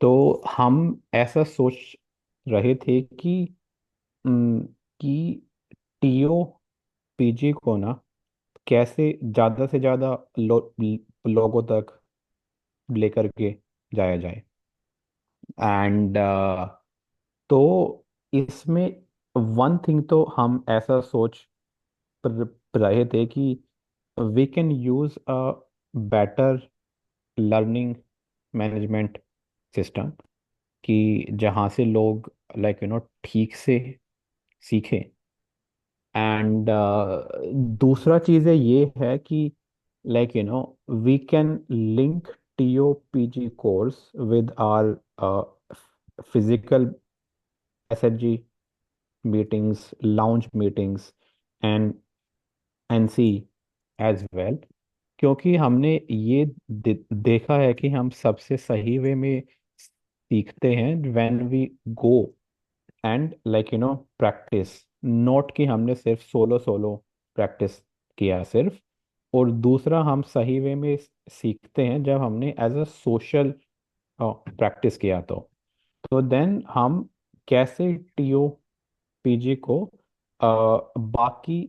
तो हम ऐसा सोच रहे थे उम, कि टीओ पीजी को ना कैसे ज़्यादा से ज़्यादा लोगों तक लेकर के जाया जाए। एंड तो इसमें वन थिंग तो हम ऐसा सोच रहे थे कि we can use a better learning management system, कि जहाँ से लोग ठीक से सीखें। एंड दूसरा चीज़ है ये है कि we can link TOPG course with our physical SHG meetings, lounge meetings and NC as well. क्योंकि हमने ये देखा है कि हम सबसे सही वे में सीखते हैं when we go and practise, note कि हमने सिर्फ सोलो सोलो प्रैक्टिस किया सिर्फ। और दूसरा, हम सही वे में सीखते हैं जब हमने एज अ सोशल प्रैक्टिस किया। तो देन हम कैसे टीओ पीजी को बाकी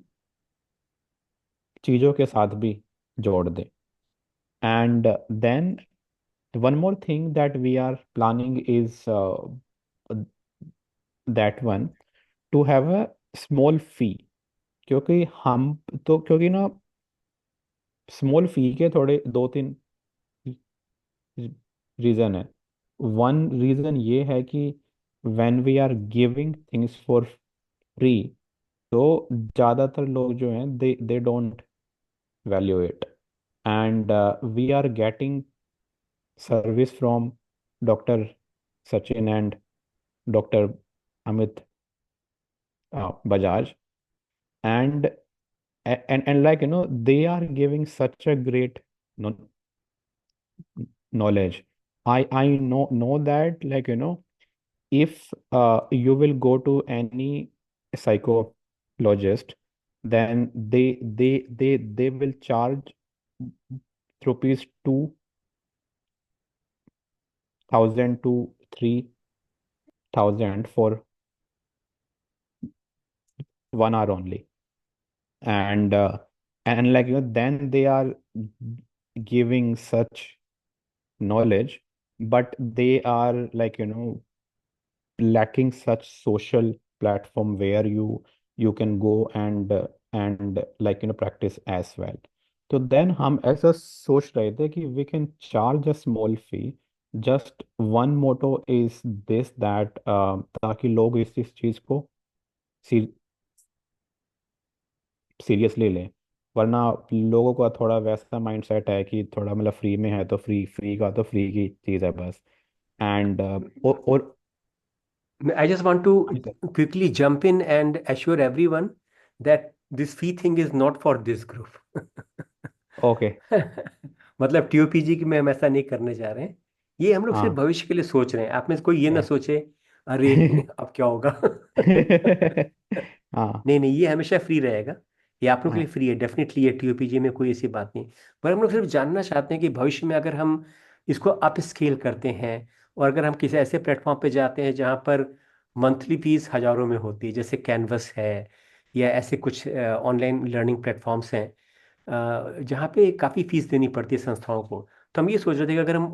चीज़ों के साथ भी जोड़ दें। And then one more thing that we are planning is that one, to have a small fee। क्योंकि हम तो क्योंकि ना स्मॉल फी के थोड़े दो तीन रीजन है। वन रीजन ये है कि when we are giving things for free, तो ज़्यादातर लोग जो हैं they don't value it. And we are getting service from doctor Sachin and doctor Amit Bajaj, and and they are giving such a great kno- knowledge. I know that if you will go to any psychologist, then they will charge rupees 2,000 to 3,000 for 1 hour only. And then they are giving such knowledge, but they are lacking such social platform where you can go and practice as well। तो then हम ऐसा सोच रहे थे कि we can charge a small fee. Just one motto is this that, ताकि लोग इस चीज को सीरियसली लें। वरना लोगों का थोड़ा वैसा माइंडसेट है कि थोड़ा फ्री में है तो फ्री, फ्री का तो फ्री की चीज़ है बस। एंड और I just want to जी sir. quickly jump in and assure everyone that this fee thing is not for this group. Okay. मतलब टीओपीजी की में हम ऐसा नहीं करने जा रहे हैं। ये हम लोग सिर्फ हाँ। भविष्य के लिए सोच रहे हैं, आप में से कोई ये ना ए- सोचे अरे अब क्या होगा। हाँ। नहीं नहीं, ये हमेशा फ्री रहेगा। ये आप लोग के हाँ। लिए फ्री है, डेफिनेटली ये टीओपीजी में कोई ऐसी बात नहीं। पर हम लोग सिर्फ जानना चाहते हैं कि भविष्य में अगर हम इसको अप स्केल करते हैं और अगर हम किसी ऐसे प्लेटफॉर्म पे जाते हैं जहाँ पर मंथली फीस हजारों में होती है, जैसे कैनवस है या ऐसे कुछ ऑनलाइन लर्निंग प्लेटफॉर्म्स हैं जहाँ पे काफ़ी फीस देनी पड़ती है संस्थाओं को, तो हम ये सोच रहे थे कि अगर हम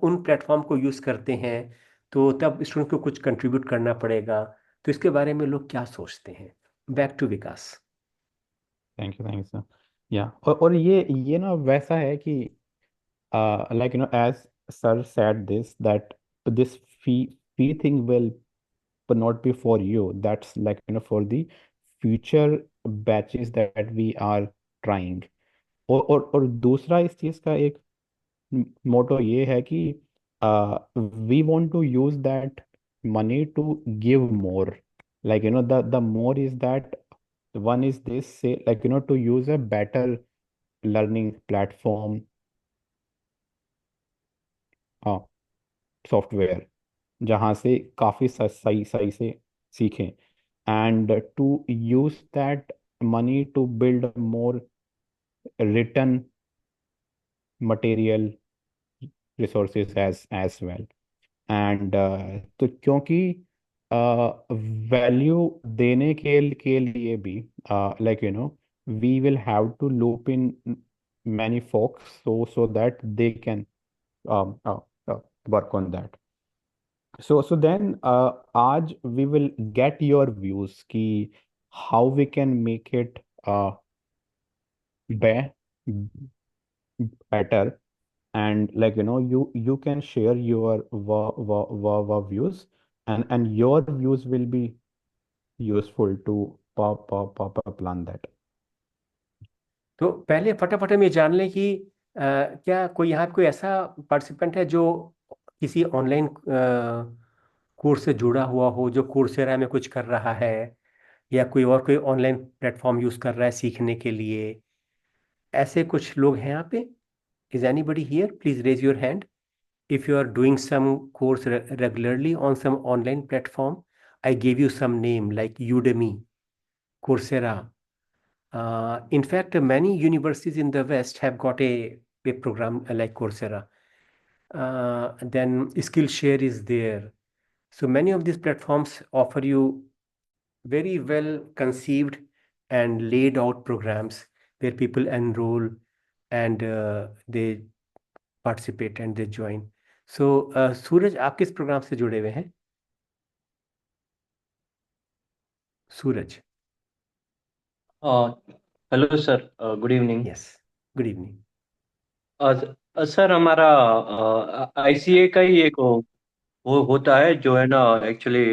उन प्लेटफॉर्म को यूज़ करते हैं तो तब स्टूडेंट को कुछ कंट्रीब्यूट करना पड़ेगा। तो इसके बारे में लोग क्या सोचते हैं? Back to Vikas. Thank you sir. या और ये ना वैसा है कि as sir said this, that this fee thing will not be for you, that's for the future batches that we are trying। और दूसरा इस चीज का एक मोटो ये है कि we want to use that money to give more. The more is that, one is this, say to use a better learning platform, software, जहाँ से काफ़ी सही सही से सीखें। And to use that money to build more return material resources as well. And तो क्योंकि value देने के लिए भी like we will have to loop in many folks so that they can work on that. So then आज we will get your views कि how we can make it be better, and like you can share your views, and your views will be useful to plan that. तो पहले फटाफट हम ये जान लें कि क्या कोई यहाँ पे कोई ऐसा पार्टिसिपेंट है जो किसी ऑनलाइन कोर्स से जुड़ा हुआ हो, जो कोर्सेरा में कुछ कर रहा है, या कोई और कोई ऑनलाइन प्लेटफॉर्म यूज कर रहा है सीखने के लिए। ऐसे कुछ लोग हैं यहाँ पे? Is anybody here? Please raise your hand if you are doing some course regularly on some online platform. I gave you some name like Udemy, Coursera. In fact, many universities in the West have got a program like Coursera. Then Skillshare is there. So many of these platforms offer you very well conceived and laid out programs where people enroll and they participate and they join. So Suraj, आप किस program से जुड़े हुए हैं? Suraj? Hello sir, good evening. Yes, good evening. Sir, हमारा ICA का ही एक वो होता है जो है ना, एक्चुअली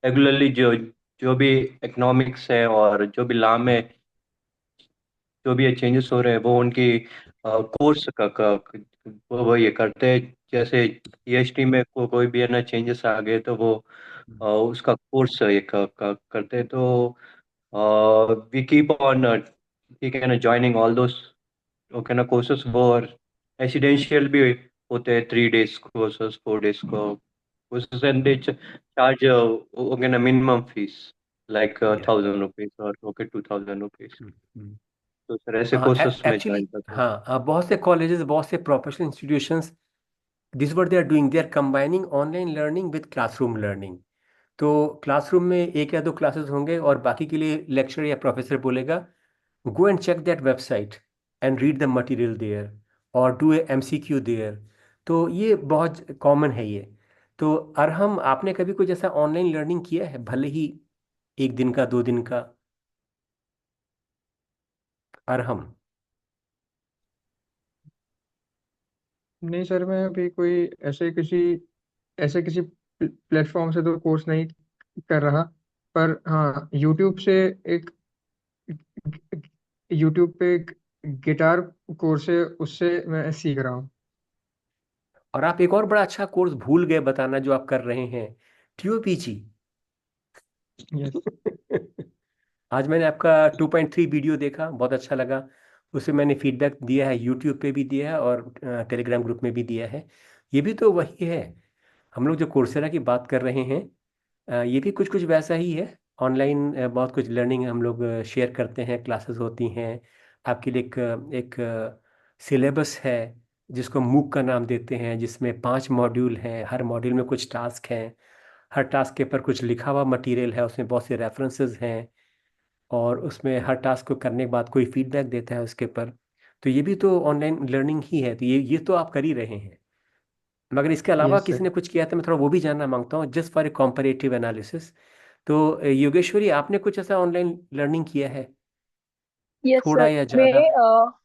रेगुलरली जो जो भी इकोनॉमिक्स है और जो भी लॉ में जो भी चेंजेस हो रहे हैं वो उनकी कोर्स वो ये करते हैं। जैसे ईएसटी में कोई भी है ना चेंजेस आ गए तो वो उसका कोर्स ये करते हैं। तो वी कीप ऑन ठीक है ना, ज्वाइनिंग ऑल दोस ओके ना कोर्सेस। वो और रेसिडेंशियल भी होते हैं, 3 days कोर्सेस, 4 days को courses, and they charge okay ना minimum fees like yes. 1,000 rupees और ओके 2,000 रुपीज। तो सर ऐसे कोर्सेस में एक्चुअली ज्वाइन करते हैं। हाँ, बहुत से कॉलेजेस, बहुत से professional institutions, this what they are doing, they are combining online learning with classroom learning. तो क्लासरूम में एक या दो क्लासेस होंगे और बाकी के लिए लेक्चर या प्रोफेसर बोलेगा go and check that website and read the material there or do a MCQ there। तो ये बहुत कॉमन है ये। तो अरहम, आपने कभी कुछ ऐसा ऑनलाइन लर्निंग किया है, भले ही एक दिन का, 2 दिन का? अरहम? नहीं सर, मैं अभी कोई ऐसे किसी प्लेटफॉर्म से तो कोर्स नहीं कर रहा। पर हाँ, एक यूट्यूब पे एक गिटार कोर्स है, उससे मैं सीख रहा हूँ। और आप एक और बड़ा अच्छा कोर्स भूल गए बताना जो आप कर रहे हैं, TOPG। यस। आज मैंने आपका 2.3 वीडियो देखा, बहुत अच्छा लगा। उसे मैंने फीडबैक दिया है, यूट्यूब पे भी दिया है और टेलीग्राम ग्रुप में भी दिया है। ये भी तो वही है, हम लोग जो कोर्सेरा की बात कर रहे हैं, ये भी कुछ कुछ वैसा ही है। ऑनलाइन बहुत कुछ लर्निंग हम लोग शेयर करते हैं, क्लासेस होती हैं। आपके लिए एक सिलेबस है जिसको मूक का नाम देते हैं, जिसमें 5 मॉड्यूल हैं, हर मॉड्यूल में कुछ टास्क हैं, हर टास्क के ऊपर कुछ लिखा हुआ मटेरियल है, उसमें बहुत से रेफरेंसेस हैं, और उसमें हर टास्क को करने के बाद कोई फीडबैक देता है उसके ऊपर। तो ये भी तो ऑनलाइन लर्निंग ही है। तो ये तो आप कर ही रहे हैं, मगर इसके अलावा यस किसी सर। ने कुछ किया तो मैं थोड़ा वो भी जानना मांगता हूँ, just for a comparative analysis. तो योगेश्वरी, आपने कुछ ऐसा ऑनलाइन लर्निंग किया है, यस थोड़ा सर। या मैं ज़्यादा?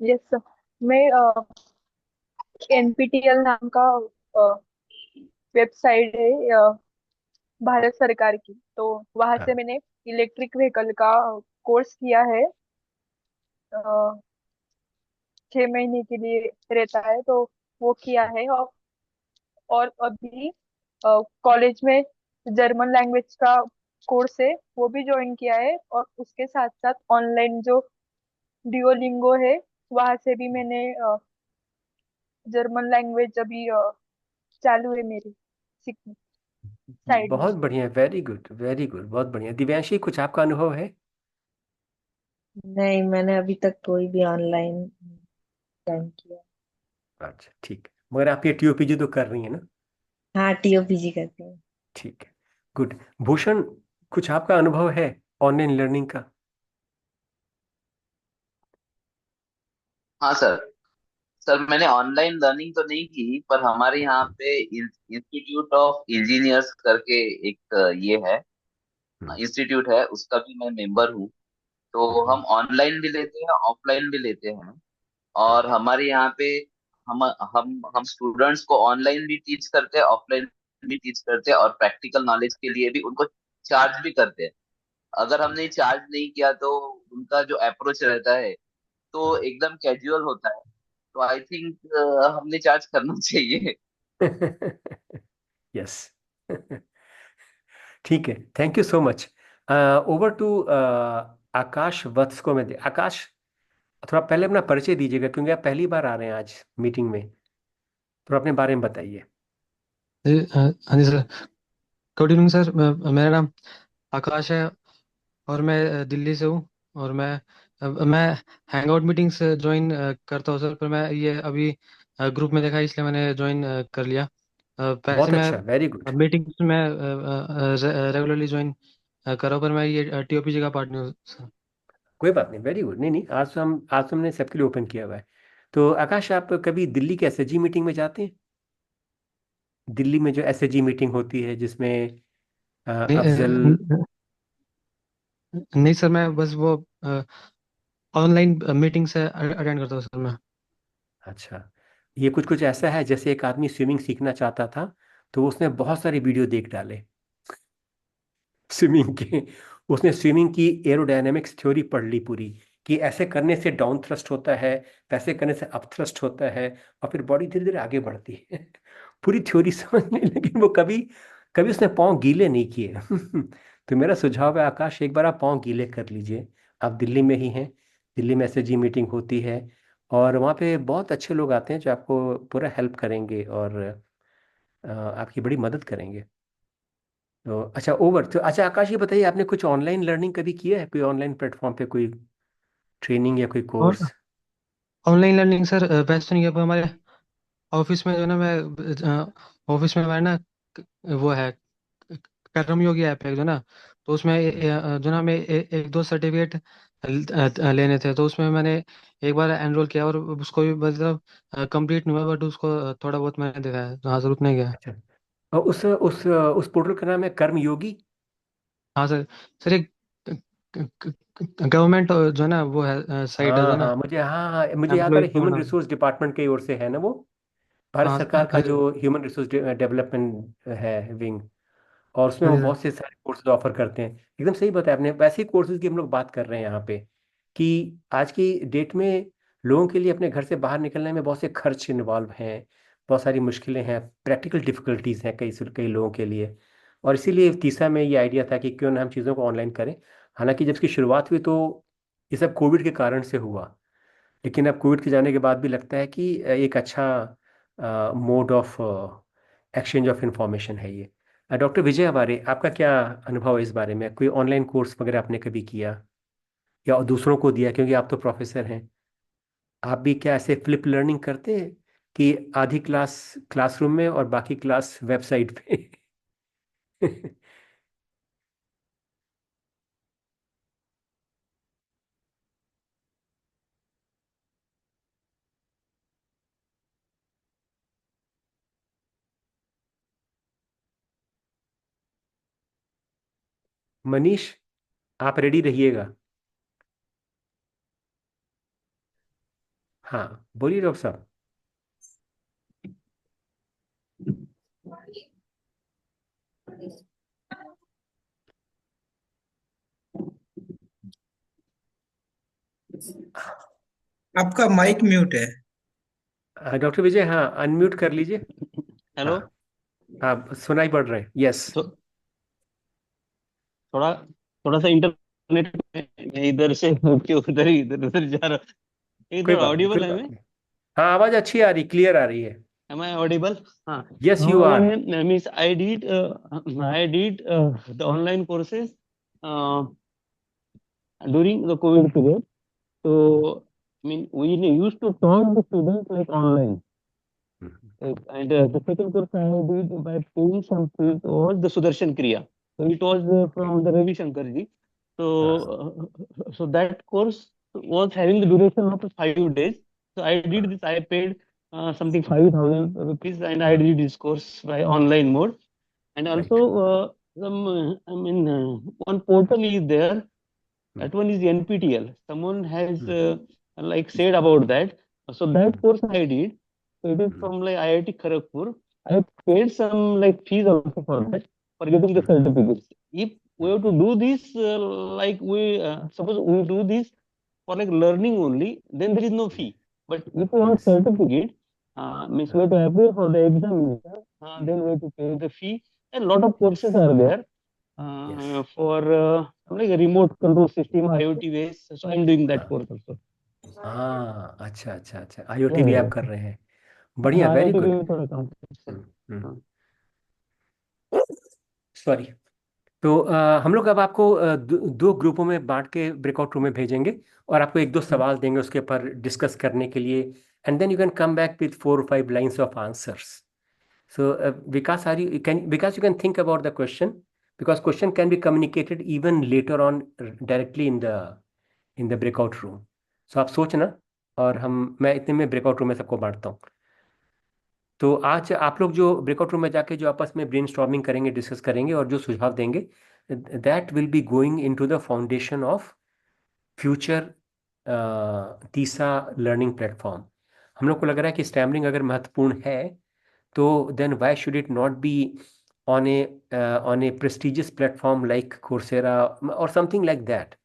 यस सर, मैं एनपीटीएल नाम का वेबसाइट है भारत सरकार की, तो वहां से हाँ। मैंने इलेक्ट्रिक व्हीकल का कोर्स किया है। 6 महीने के लिए रहता है, तो वो किया है। और अभी कॉलेज में जर्मन लैंग्वेज का कोर्स है, वो भी ज्वाइन किया है। और उसके साथ साथ ऑनलाइन जो डिओलिंगो है, वहां से भी मैंने जर्मन लैंग्वेज अभी चालू है मेरी सीखनी साइड में। बहुत बढ़िया, वेरी गुड वेरी गुड, बहुत बढ़िया। दिव्यांशी, कुछ आपका अनुभव है? नहीं, मैंने अभी तक कोई भी ऑनलाइन ज्वाइन किया। अच्छा, ठीक है। मगर आप ये TOPG तो कर रही हैं ना? हाँ, टीओपीजी करती हूँ। ठीक है, गुड। भूषण, कुछ आपका अनुभव है ऑनलाइन लर्निंग का? हाँ सर। सर मैंने ऑनलाइन लर्निंग तो नहीं की, पर हमारे यहाँ पे इंस्टीट्यूट ऑफ इंजीनियर्स करके एक ये है, हम्म, इंस्टीट्यूट है, उसका भी मैं मेंबर हूँ। तो हम्म, हम ऑनलाइन भी लेते हैं, ऑफलाइन भी लेते हैं। और हमारे यहाँ पे हम स्टूडेंट्स को ऑनलाइन भी टीच करते हैं, ऑफलाइन भी टीच करते हैं, और प्रैक्टिकल नॉलेज के लिए भी उनको चार्ज भी करते हैं। अगर हमने चार्ज नहीं किया तो उनका जो अप्रोच रहता है तो एकदम कैजुअल होता है। तो आई थिंक हमने चार्ज करना चाहिए। यस। ठीक है, thank you so much. Over to Akash Vats को मैं आकाश, थोड़ा पहले अपना परिचय दीजिएगा, क्योंकि आप पहली बार आ रहे हैं आज मीटिंग में। थोड़ा अपने बारे में बताइए। हाँ जी सर। Good evening sir. मेरा नाम आकाश है और मैं दिल्ली से हूँ। और मैं हैंगआउट मीटिंग्स ज्वाइन करता हूँ सर, पर मैं ये अभी ग्रुप में देखा इसलिए मैंने ज्वाइन कर लिया। वैसे बहुत मैं अच्छा, वेरी गुड। मीटिंग्स में रेगुलरली ज्वाइन कर रहा हूँ, पर मैं ये टीओपीजी का पार्टनर हूँ सर। कोई बात नहीं, वेरी गुड। नहीं नहीं, आज तो हमने सबके लिए ओपन किया हुआ है। तो आकाश, आप कभी दिल्ली के एसएचजी मीटिंग में जाते हैं? दिल्ली में जो एसएचजी मीटिंग होती है जिसमें नहीं अफजल। नहीं सर, मैं बस वो ऑनलाइन मीटिंग से अटेंड करता हूँ सर मैं। अच्छा, ये कुछ कुछ ऐसा है जैसे एक आदमी स्विमिंग सीखना चाहता था, तो उसने बहुत सारे वीडियो देख डाले स्विमिंग के। उसने स्विमिंग की एरोडायनेमिक्स थ्योरी पढ़ ली पूरी, कि ऐसे करने से डाउन थ्रस्ट होता है, वैसे करने से अप थ्रस्ट होता है, और फिर बॉडी धीरे धीरे आगे बढ़ती है। पूरी थ्योरी समझ ली, लेकिन वो कभी कभी उसने पाँव गीले नहीं किए। तो मेरा सुझाव है आकाश, एक बार आप पाँव गीले कर लीजिए। आप दिल्ली में ही हैं, दिल्ली में एसएचजी मीटिंग होती है, और वहाँ पे बहुत अच्छे लोग आते हैं जो आपको पूरा हेल्प करेंगे और आपकी बड़ी मदद करेंगे। तो अच्छा, ओवर तो अच्छा आकाश, ये बताइए, आपने कुछ ऑनलाइन लर्निंग कभी किया है? कोई ऑनलाइन प्लेटफॉर्म पे कोई ट्रेनिंग या कोई और कोर्स? ऑनलाइन लर्निंग सर वैसे तो नहीं है, पर हमारे ऑफिस में जो है ना, मैं ऑफिस में हमारे ना वो है कर्मयोगी ऐप है जो ना, तो उसमें जो ना हमें एक दो सर्टिफिकेट लेने थे, तो उसमें मैंने एक बार एनरोल किया और उसको भी मतलब कंप्लीट नहीं हुआ, बट उसको थोड़ा बहुत मैंने देखा है, तो हाँ सर उतना ही गया। अच्छा, और उस पोर्टल का नाम है कर्मयोगी? हाँ सर। सर एक गवर्नमेंट जो है ना वो है साइट है जो हाँ ना, हाँ, मुझे याद आ रहा एम्प्लॉयज है, को ह्यूमन बना। रिसोर्स डिपार्टमेंट की ओर से है ना वो? भारत हाँ सरकार का जो ह्यूमन रिसोर्स डेवलपमेंट है विंग, और उसमें हाँ वो जी सर। बहुत से सारे कोर्सेज ऑफर करते हैं। एकदम सही बताया आपने, वैसे ही कोर्सेज की हम लोग बात कर रहे हैं यहाँ पे, कि आज की डेट में लोगों के लिए अपने घर से बाहर निकलने में बहुत से खर्च इन्वॉल्व हैं, बहुत सारी मुश्किलें हैं, प्रैक्टिकल डिफिकल्टीज हैं कई कई लोगों के लिए। और इसीलिए तीसरा में ये आइडिया था कि क्यों ना हम चीज़ों को ऑनलाइन करें। हालांकि जब इसकी शुरुआत हुई तो ये सब कोविड के कारण से हुआ, लेकिन अब कोविड के जाने के बाद भी लगता है कि एक अच्छा mode of exchange of information है ये। डॉक्टर विजय हमारे, आपका क्या अनुभव है इस बारे में? कोई ऑनलाइन कोर्स वगैरह आपने कभी किया या दूसरों को दिया, क्योंकि आप तो प्रोफेसर हैं? आप भी क्या ऐसे फ्लिप लर्निंग करते हैं कि आधी क्लास क्लासरूम में और बाकी क्लास वेबसाइट पे? मनीष, आप रेडी रहिएगा। हाँ, बोलिए डॉक्टर साहब। आपका माइक म्यूट है। डॉक्टर विजय, हाँ, अनम्यूट कर लीजिए। हेलो। हाँ, आप सुनाई पड़ रहे हैं, यस। तो थोड़ा थोड़ा सा इंटरनेट में इधर से होके उधर ही इधर उधर जा रहा हूँ। कोई इधर बात नहीं, कोई ऑडिबल है बात मैं? नहीं। हाँ, आवाज अच्छी आ रही, क्लियर आ रही है। Am I audible? हाँ। यस यू हाँ, are. Means I did the online courses during the COVID period. So, I mean, we used to talk to students like online. and the second course I did by paying some fees was the Sudarshan Kriya. So it was from the Ravi Shankar ji. So that course was having the duration of 5 days. So I did this. I paid something 5,000 rupees, and I did this course by online mode. And Right. also, one portal is there. That one is NPTL. Someone has like said about that. So that course I did. So it is from like IIT Kharagpur. I paid some like fees also for that, for getting the certificates. If we have to do this, like we suppose we do this for like learning only, then there is no fee. But if you want certificate, means we have to appear for the examination, then we have to pay the fee. And a lot of courses are there Yes. for like a remote control system, IoT ways. So I'm doing that course also. हाँ, अच्छा अच्छा अच्छा, IoT Yeah, भी yeah. आप कर रहे हैं, बढ़िया, हाँ वेरी IoT गुड। में थोड़ा काम हाँ सॉरी। तो हम लोग अब आपको दो ग्रुपों में बांट के ब्रेकआउट रूम में भेजेंगे और आपको एक दो सवाल देंगे उसके ऊपर डिस्कस करने के लिए, and then you can come back with 4 or 5 lines of answers. So, Vikas, Vikas, you can think about the question, because question can be communicated even later on directly in the breakout room. So आप सोचना, और मैं इतने में breakout room में सबको बांटता हूँ। तो आज आप लोग जो ब्रेकआउट रूम में जाके जो आपस में ब्रेनस्टॉर्मिंग करेंगे, डिस्कस करेंगे और जो सुझाव देंगे, that will be going into the foundation of future तीसरा लर्निंग प्लेटफॉर्म। हम लोग को लग रहा है कि स्टैमरिंग अगर महत्वपूर्ण है, तो then why should it not be on a prestigious platform like Coursera or something like that?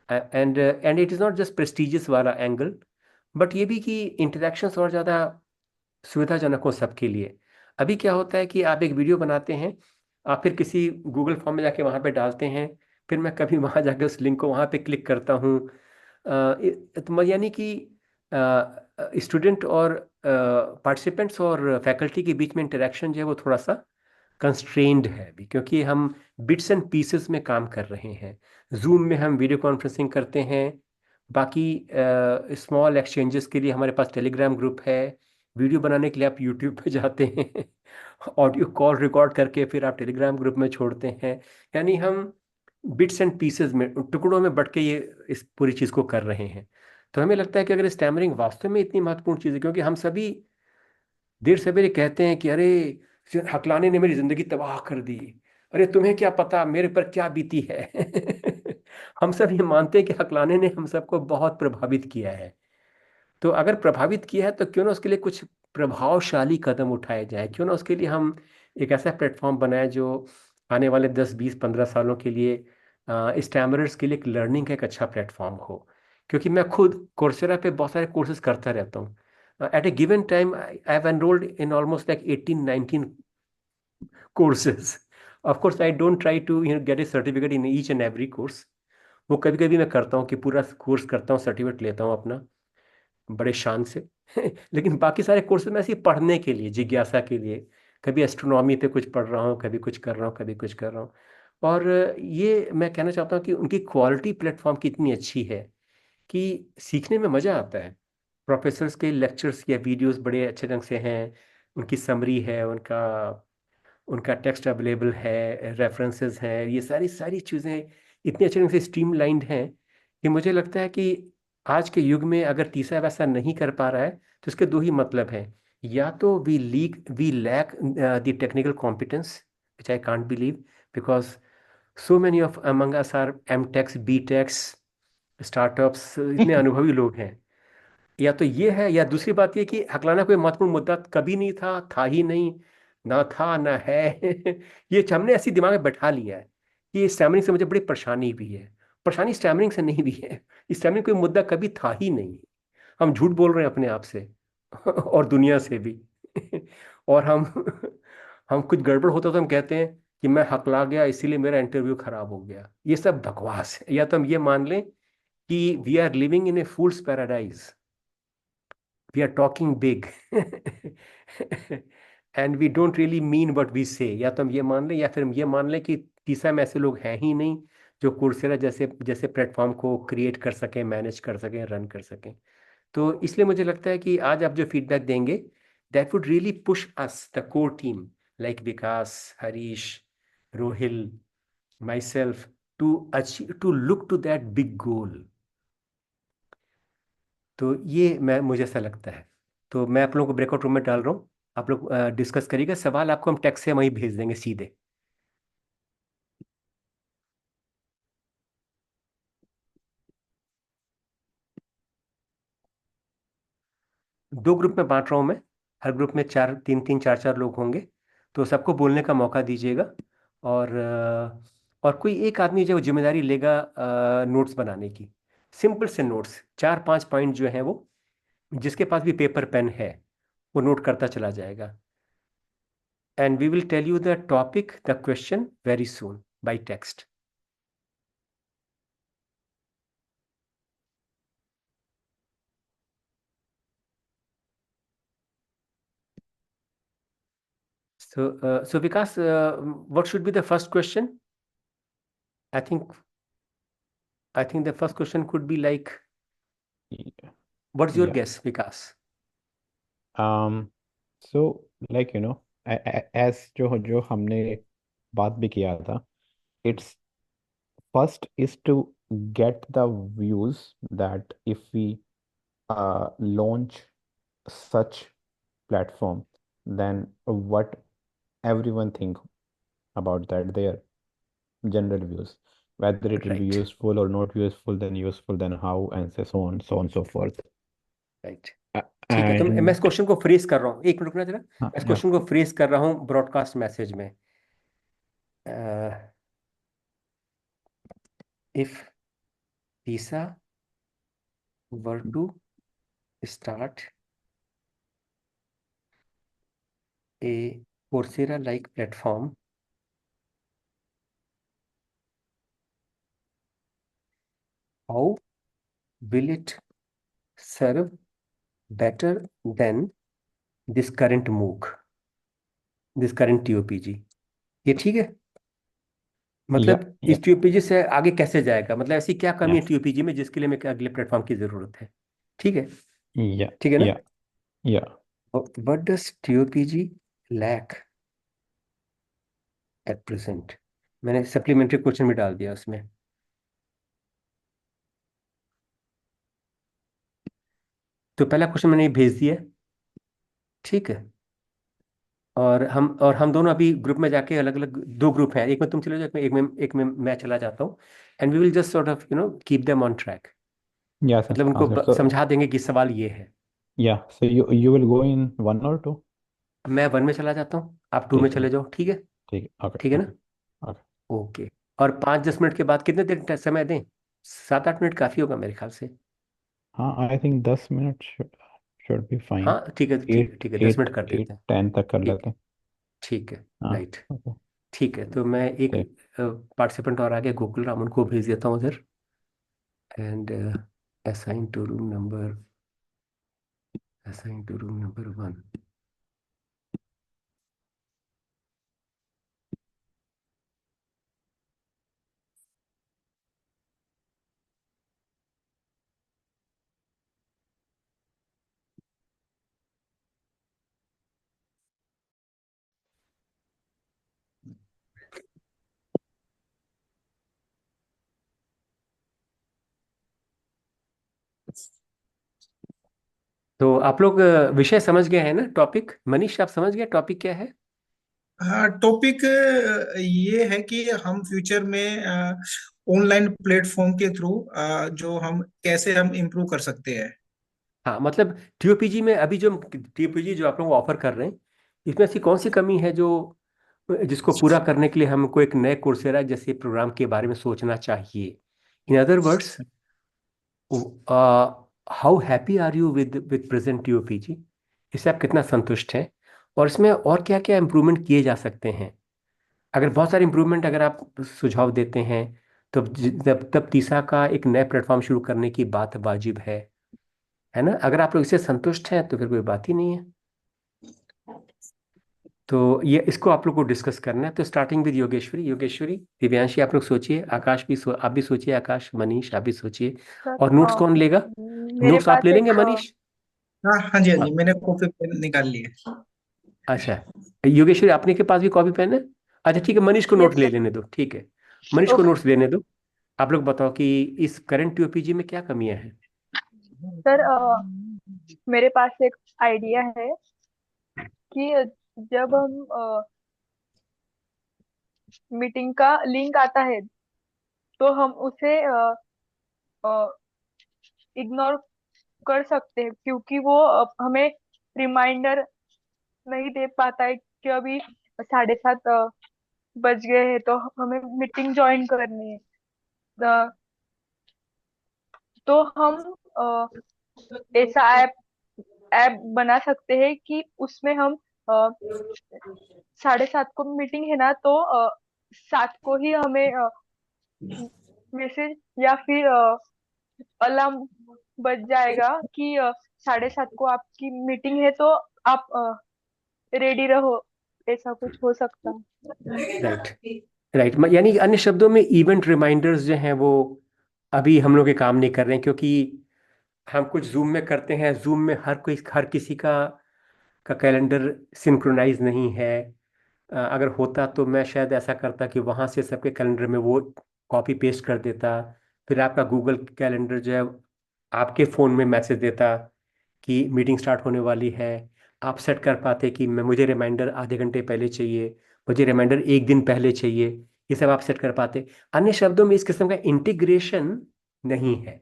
And it is not just prestigious वाला angle, but ये भी कि interactions और ज़्यादा सुविधाजनक हो सबके लिए। अभी क्या होता है कि आप एक वीडियो बनाते हैं, आप फिर किसी गूगल फॉर्म में जाके वहाँ पे डालते हैं, फिर मैं कभी वहाँ जाके उस लिंक को वहाँ पे क्लिक करता हूँ। तो यानी कि स्टूडेंट और पार्टिसिपेंट्स और फैकल्टी के बीच में इंटरेक्शन जो है वो थोड़ा सा कंस्ट्रेंड है अभी, क्योंकि हम बिट्स एंड पीसेस में काम कर रहे हैं। जूम में हम वीडियो कॉन्फ्रेंसिंग करते हैं, बाकी स्मॉल एक्सचेंजेस के लिए हमारे पास टेलीग्राम ग्रुप है, वीडियो बनाने के लिए आप यूट्यूब पे जाते हैं, ऑडियो कॉल रिकॉर्ड करके फिर आप टेलीग्राम ग्रुप में छोड़ते हैं। यानी हम बिट्स एंड पीसेस में, टुकड़ों में बट के ये इस पूरी चीज़ को कर रहे हैं। तो हमें लगता है कि अगर स्टैमरिंग वास्तव में इतनी महत्वपूर्ण चीज़ है, क्योंकि हम सभी देर सवेरे कहते हैं कि अरे हकलाने ने मेरी जिंदगी तबाह कर दी, अरे तुम्हें क्या पता मेरे पर क्या बीती है। हम सब ये मानते हैं कि हकलाने ने हम सबको बहुत प्रभावित किया है। तो अगर प्रभावित किया है तो क्यों ना उसके लिए कुछ प्रभावशाली कदम उठाए जाए, क्यों ना उसके लिए हम एक ऐसा प्लेटफॉर्म बनाए जो आने वाले 10 20 15 सालों के लिए स्टैमरर्स के लिए एक लर्निंग का एक अच्छा प्लेटफॉर्म हो। क्योंकि मैं खुद कोर्सेरा पे बहुत सारे कोर्सेज करता रहता हूँ। At a given time, I have enrolled in almost like 18 19 courses. Of course, I don't try to get a certificate in each and every course. वो कभी कभी मैं करता हूँ कि पूरा कोर्स करता हूँ, सर्टिफिकेट लेता हूँ अपना बड़े शान से। लेकिन बाकी सारे कोर्सेज में ऐसे ही पढ़ने के लिए, जिज्ञासा के लिए, कभी एस्ट्रोनॉमी पे कुछ पढ़ रहा हूँ, कभी कुछ कर रहा हूँ, कभी कुछ कर रहा हूँ। और ये मैं कहना चाहता हूँ कि उनकी क्वालिटी प्लेटफॉर्म की इतनी अच्छी है कि सीखने में मज़ा आता है। प्रोफेसर्स के लेक्चर्स या वीडियोस बड़े अच्छे ढंग से हैं, उनकी समरी है, उनका उनका टेक्स्ट अवेलेबल है, रेफरेंसेस हैं, ये सारी सारी चीज़ें इतनी अच्छे ढंग से स्ट्रीमलाइंड हैं कि मुझे लगता है कि आज के युग में अगर तीसरा वैसा नहीं कर पा रहा है तो इसके दो ही मतलब हैं। या तो we lack the technical competence, which I can't believe, because so many of among us are M techs, B techs, startups, इतने अनुभवी लोग हैं। या तो ये है, या दूसरी बात ये कि हकलाना कोई महत्वपूर्ण मुद्दा कभी नहीं था ही नहीं, ना था ना है। ये हमने ऐसी दिमाग में बैठा लिया है कि स्टैमरिंग से मुझे बड़ी परेशानी भी है। परेशानी स्टैमरिंग से नहीं भी है, स्टैमरिंग कोई मुद्दा कभी था ही नहीं। हम झूठ बोल रहे हैं अपने आप से और दुनिया से भी। और हम कुछ गड़बड़ होता तो हम कहते हैं कि मैं हकला गया इसीलिए मेरा इंटरव्यू खराब हो गया। ये सब बकवास है। या तो हम ये मान लें कि we are living in a fool's paradise, we are talking big and we don't really mean what we say। या तो हम ये मान लें, या फिर हम ये मान लें कि तीसरा में ऐसे लोग हैं ही नहीं जो coursera जैसे जैसे प्लेटफॉर्म को क्रिएट कर सकें, मैनेज कर सकें, रन कर सकें। तो इसलिए मुझे लगता है कि आज आप जो फीडबैक देंगे that would really push us, the core team, like Vikas, Harish, Rohil, myself, to achieve, to look to that big goal. तो ये मुझे ऐसा लगता है। तो मैं आप लोगों को ब्रेकआउट रूम में डाल रहा हूँ, आप लोग डिस्कस करिएगा। सवाल आपको हम टेक्स्ट से वहीं भेज देंगे सीधे। दो ग्रुप में बांट रहा हूँ मैं, हर ग्रुप में तीन तीन चार चार लोग होंगे, तो सबको बोलने का मौका दीजिएगा। और कोई एक आदमी जो जिम्मेदारी लेगा नोट्स बनाने की, सिंपल से नोट्स, 4-5 पॉइंट जो है वो, जिसके पास भी पेपर पेन है वो नोट करता चला जाएगा। And we will tell you the topic, the question very soon by text. So Vikas, what should be the first question? I think the first question could be like, Yeah. what's your Yeah. guess, Vikas? So like as जो हमने बात भी किया था, it's first is to get the views that if we launch such platform, then what everyone think about that, their general views, whether it will be Right, useful or not useful, then useful, then how, and so on so forth. right. Uh, ठीक है, तो मैं इस and question को phrase कर रहा हूँ, एक मिनट रुकना जरा। मैं इस yeah, क्वेश्चन को फ्रेज कर रहा हूँ ब्रॉडकास्ट मैसेज में। If PISA were to start a Coursera-like platform, how will it serve better than this current MOOC, this current TOPG? ये ठीक है? मतलब yeah, इस TOPG से आगे कैसे जाएगा, मतलब ऐसी क्या कमी yeah, है TOPG में जिसके लिए मेरे अगले प्लेटफॉर्म की जरूरत है? ठीक है, yeah, ठीक है ना? yeah, yeah. What does TOPG lack at present? मैंने सप्लीमेंट्री क्वेश्चन भी डाल दिया उसमें। तो पहला क्वेश्चन मैंने भेज दिया, ठीक है। और हम दोनों अभी ग्रुप में जाके, अलग अलग दो ग्रुप हैं, एक में तुम चले जाओ, एक में मैं चला जाता हूँ। And we will just sort of keep them on track, Yeah, sir. मतलब उनको Sir. So समझा देंगे कि सवाल ये है। yeah, so you will go in 1 or 2? मैं 1 में चला जाता हूँ, आप 2 में ठीक है, चले जाओ, ठीक है? ठीक है, okay, ठीक है ना? okay, okay. ओके। और 5-10 मिनट के बाद कितने देर समय दें? 7-8 मिनट काफी होगा मेरे ख्याल से। हाँ, I think 10 minute should be fine. हाँ ठीक है, ठीक है, 8 ठीक है, 10 मिनट कर 8 देते हैं। 10 तक कर ठीक लेते है, हैं। ठीक है, हाँ, राइट, okay, ठीक है। तो मैं एक ठीक। पार्टिसिपेंट और आगे, गोकुल राम, उनको भेज देता हूँ उधर। And assign to room number 1। तो आप लोग विषय समझ गए हैं ना? टॉपिक, मनीष आप समझ गए टॉपिक क्या है? हाँ, टॉपिक ये है कि हम फ्यूचर में ऑनलाइन प्लेटफॉर्म के थ्रू जो हम कैसे हम इम्प्रूव कर सकते हैं। हाँ, मतलब टीओपीजी में अभी जो टीओपीजी जो आप लोग ऑफर कर रहे हैं, इसमें ऐसी कौन सी कमी है जो जिसको पूरा करने के लिए हमको एक नए कोर्सेरा जैसे प्रोग्राम के बारे में सोचना चाहिए? In other words, how happy are you with present TOPG? इससे आप कितना संतुष्ट हैं, और इसमें और क्या क्या इम्प्रूवमेंट किए जा सकते हैं? अगर बहुत सारे इम्प्रूवमेंट अगर आप सुझाव देते हैं, तो तब तीसरा का एक नया प्लेटफॉर्म शुरू करने की बात वाजिब है ना? अगर आप लोग इससे संतुष्ट हैं तो फिर कोई बात ही नहीं है। तो ये इसको आप लोग को डिस्कस करना है। तो स्टार्टिंग विद योगेश्वरी, दिव्यांशी, आप लोग सोचिए, आकाश भी आप भी सोचिए, आकाश, मनीष आप भी सोचिए। सर और नोट्स कौन लेगा? मेरे नोट्स आप पास ले लेंगे एक मनीष? हाँ हाँ जी, हाँ हाँ, जी, मैंने कॉपी पेन निकाल लिया। अच्छा। योगेश्वरी, आपने के पास भी कॉपी पेन है? अच्छा ठीक है, मनीष को नोट यस ले सर। लेने दो, ठीक है। मनीष को ओके नोट्स लेने दो। आप लोग बताओ कि इस करंट यूपीजी में क्या कमियां हैं। सर, मेरे पास एक आइडिया है कि जब हम मीटिंग का लिंक आता है तो हम उसे इग्नोर कर सकते हैं, क्योंकि वो हमें रिमाइंडर नहीं दे पाता है कि अभी 7:30 बज गए हैं तो हमें मीटिंग ज्वाइन करनी है। तो हम ऐसा ऐप ऐप बना सकते हैं कि उसमें हम 7:30 को मीटिंग है ना, तो 7 को ही हमें मैसेज या फिर अलार्म बज जाएगा कि 7:30 को आपकी मीटिंग है, तो आप रेडी रहो। ऐसा कुछ हो सकता है। Right, right. यानी अन्य शब्दों में इवेंट रिमाइंडर्स जो हैं वो अभी हम लोग के काम नहीं कर रहे हैं, क्योंकि हम कुछ जूम में करते हैं। जूम में हर किसी का कैलेंडर सिंक्रोनाइज नहीं है। अगर होता तो मैं शायद ऐसा करता कि वहां से सबके कैलेंडर में वो कॉपी पेस्ट कर देता। फिर आपका गूगल कैलेंडर जो है आपके फ़ोन में मैसेज देता कि मीटिंग स्टार्ट होने वाली है। आप सेट कर पाते कि मैं मुझे रिमाइंडर आधे घंटे पहले चाहिए, मुझे रिमाइंडर एक दिन पहले चाहिए। ये सब आप सेट कर पाते। अन्य शब्दों में इस किस्म का इंटीग्रेशन नहीं है।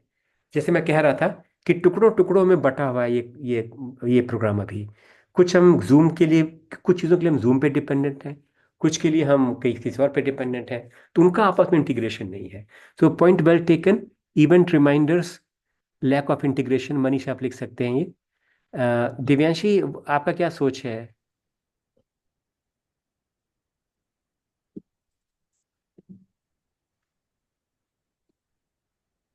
जैसे मैं कह रहा था कि टुकड़ों टुकड़ों में बटा हुआ है ये प्रोग्राम अभी। कुछ हम जूम के लिए, कुछ चीज़ों के लिए हम जूम पे डिपेंडेंट हैं, कुछ के लिए हम कहीं किसी और पे डिपेंडेंट हैं। तो उनका आपस में इंटीग्रेशन नहीं है। तो point well taken. Event reminders, lack of integration. Manish, आप लिख सकते हैं ये। दिव्यांशी, आपका क्या सोच है?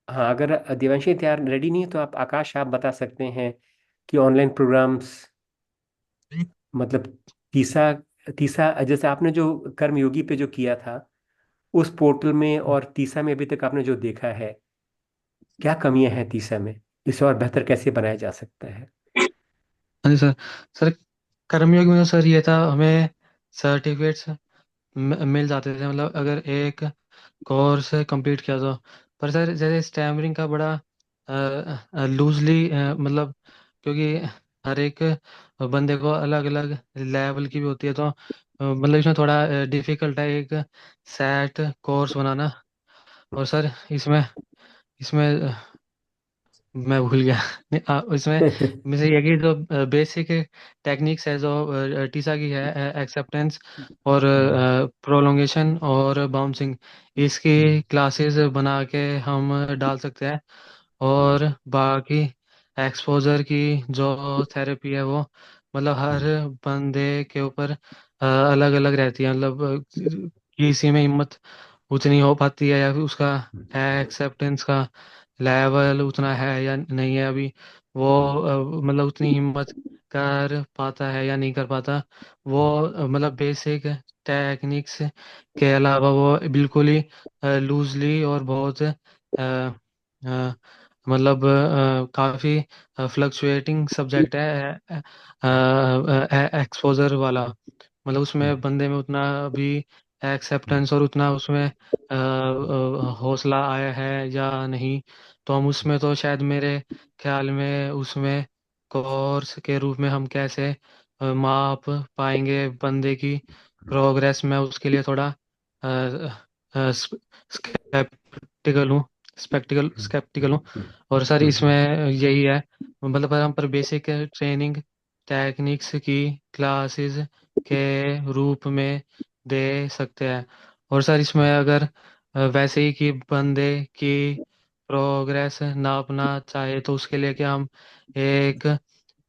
हाँ, अगर दिव्यांशी तैयार रेडी नहीं है तो आप आकाश, आप बता सकते हैं कि ऑनलाइन प्रोग्राम्स, मतलब तीसा तीसा जैसे आपने जो कर्मयोगी पे जो किया था उस पोर्टल में और तीसा में अभी तक आपने जो देखा है, क्या कमियां हैं तीसा में? इसे और बेहतर कैसे बनाया जा सकता है? हाँ जी सर। सर, कर्मयोगी में तो सर ये था, हमें सर्टिफिकेट्स मिल जाते थे, मतलब अगर एक कोर्स कंप्लीट किया तो। पर सर जैसे स्टैमरिंग का बड़ा लूजली, मतलब क्योंकि हर एक बंदे को अलग अलग लेवल की भी होती है, तो मतलब इसमें थोड़ा डिफिकल्ट है एक सेट कोर्स बनाना। और सर इसमें इसमें मैं भूल गया। नहीं, इसमें मुझे ये कि जो बेसिक टेक्निक्स है जो टीसा की है, एक्सेप्टेंस और प्रोलोंगेशन और बाउंसिंग, इसकी क्लासेस बना के हम डाल सकते हैं। और बाकी एक्सपोजर की जो थेरेपी है वो मतलब हर बंदे के ऊपर अलग अलग रहती है, मतलब किसी में हिम्मत उतनी हो पाती है या फिर उसका एक्सेप्टेंस का लेवल उतना है या नहीं है अभी, वो मतलब उतनी हिम्मत कर पाता है या नहीं कर पाता। वो मतलब बेसिक टेक्निक्स के अलावा वो बिल्कुल ही लूजली और बहुत मतलब काफ़ी फ्लक्चुएटिंग सब्जेक्ट है एक्सपोजर वाला। मतलब उसमें बंदे में उतना भी एक्सेप्टेंस और उतना उसमें हौसला आया है या नहीं। तो हम उसमें तो शायद मेरे ख्याल में उसमें कोर्स के रूप में हम कैसे माप पाएंगे बंदे की प्रोग्रेस में, उसके लिए थोड़ा स्केप्टिकल हूँ स्पेक्टिकल हूँ। और सर इसमें यही है, मतलब हम पर बेसिक ट्रेनिंग टेक्निक्स की क्लासेस के रूप में दे सकते हैं। और सर इसमें अगर वैसे ही कि बंदे की प्रोग्रेस नापना चाहे तो उसके लिए क्या हम एक,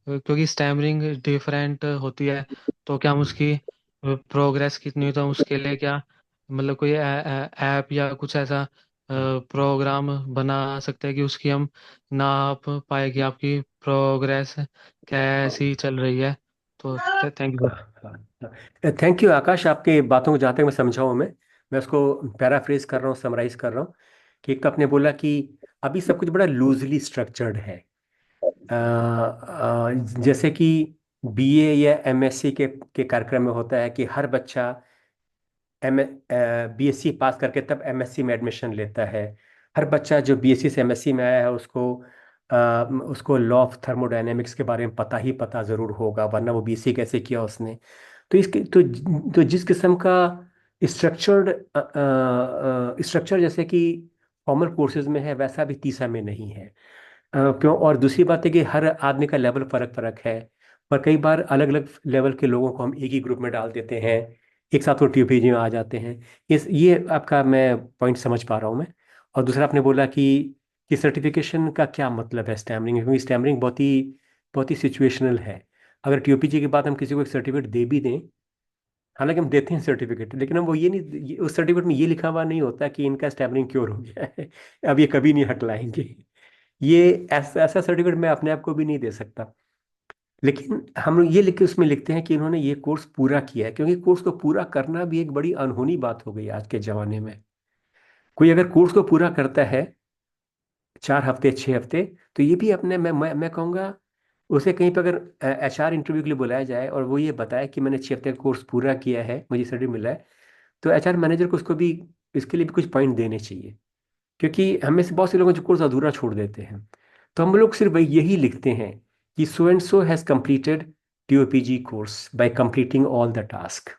क्योंकि स्टैमरिंग डिफरेंट होती है, तो क्या हम उसकी प्रोग्रेस कितनी हुई तो हम उसके लिए क्या मतलब कोई ऐप या कुछ ऐसा प्रोग्राम बना सकते हैं कि उसकी हम नाप पाए कि आपकी प्रोग्रेस कैसी चल रही है। तो thank you sir. Thank you Akash, आपके बातों को जहाँ तक मैं समझा हूँ, मैं उसको पैराफ्रेज कर रहा हूँ, समराइज कर रहा हूँ। कि एक तो आपने बोला कि अभी सब कुछ बड़ा लूजली स्ट्रक्चर्ड है। जैसे कि बीए या एमएससी के कार्यक्रम में होता है कि हर बच्चा एम बीएससी पास करके तब एमएससी में एडमिशन लेता है। हर बच्चा जो बीएससी से एमएससी में आया है उसको लॉ ऑफ थर्मोडायनेमिक्स के बारे में पता ही पता जरूर होगा, वरना वो बीएससी कैसे किया उसने। तो इसके तो जिस किस्म का स्ट्रक्चर्ड स्ट्रक्चर जैसे कि फॉर्मल कोर्सेज में है, वैसा भी तीसरा में नहीं है। क्यों? और दूसरी बात है कि हर आदमी का लेवल फर्क फर्क है। पर कई बार अलग अलग लेवल के लोगों को हम एक ही ग्रुप में डाल देते हैं, एक साथ वो टीपीजी में आ जाते हैं। ये आपका मैं पॉइंट समझ पा रहा हूँ मैं। और दूसरा आपने बोला कि सर्टिफिकेशन का क्या मतलब है स्टैमरिंग, क्योंकि स्टैमरिंग बहुत ही सिचुएशनल है। अगर टीओपीजी के बाद हम किसी को एक सर्टिफिकेट दे भी दें, हालांकि हम देते हैं सर्टिफिकेट, लेकिन हम वो ये नहीं उस सर्टिफिकेट में ये लिखा हुआ नहीं होता कि इनका स्टैमरिंग क्योर हो गया है। अब ये कभी नहीं हटलाएंगे। ये ऐसा ऐसा सर्टिफिकेट मैं अपने आप को भी नहीं दे सकता। लेकिन हम लोग ये लिख के उसमें लिखते हैं कि इन्होंने ये कोर्स पूरा किया है, क्योंकि कोर्स को पूरा करना भी एक बड़ी अनहोनी बात हो गई आज के जमाने में। कोई अगर कोर्स को पूरा करता है 4 हफ्ते 6 हफ्ते, तो ये भी अपने मैं कहूँगा उसे कहीं पर अगर एचआर इंटरव्यू के लिए बुलाया जाए और वो ये बताए कि मैंने 6 हफ्ते का कोर्स पूरा किया है, मुझे सर्टिफिकेट मिला है, तो एचआर मैनेजर को उसको भी इसके लिए भी कुछ पॉइंट देने चाहिए। क्योंकि हमें से बहुत से लोग हैं जो कोर्स अधूरा छोड़ देते हैं। तो हम लोग सिर्फ वही यही लिखते हैं कि so and so has completed TOPG course by completing all the task.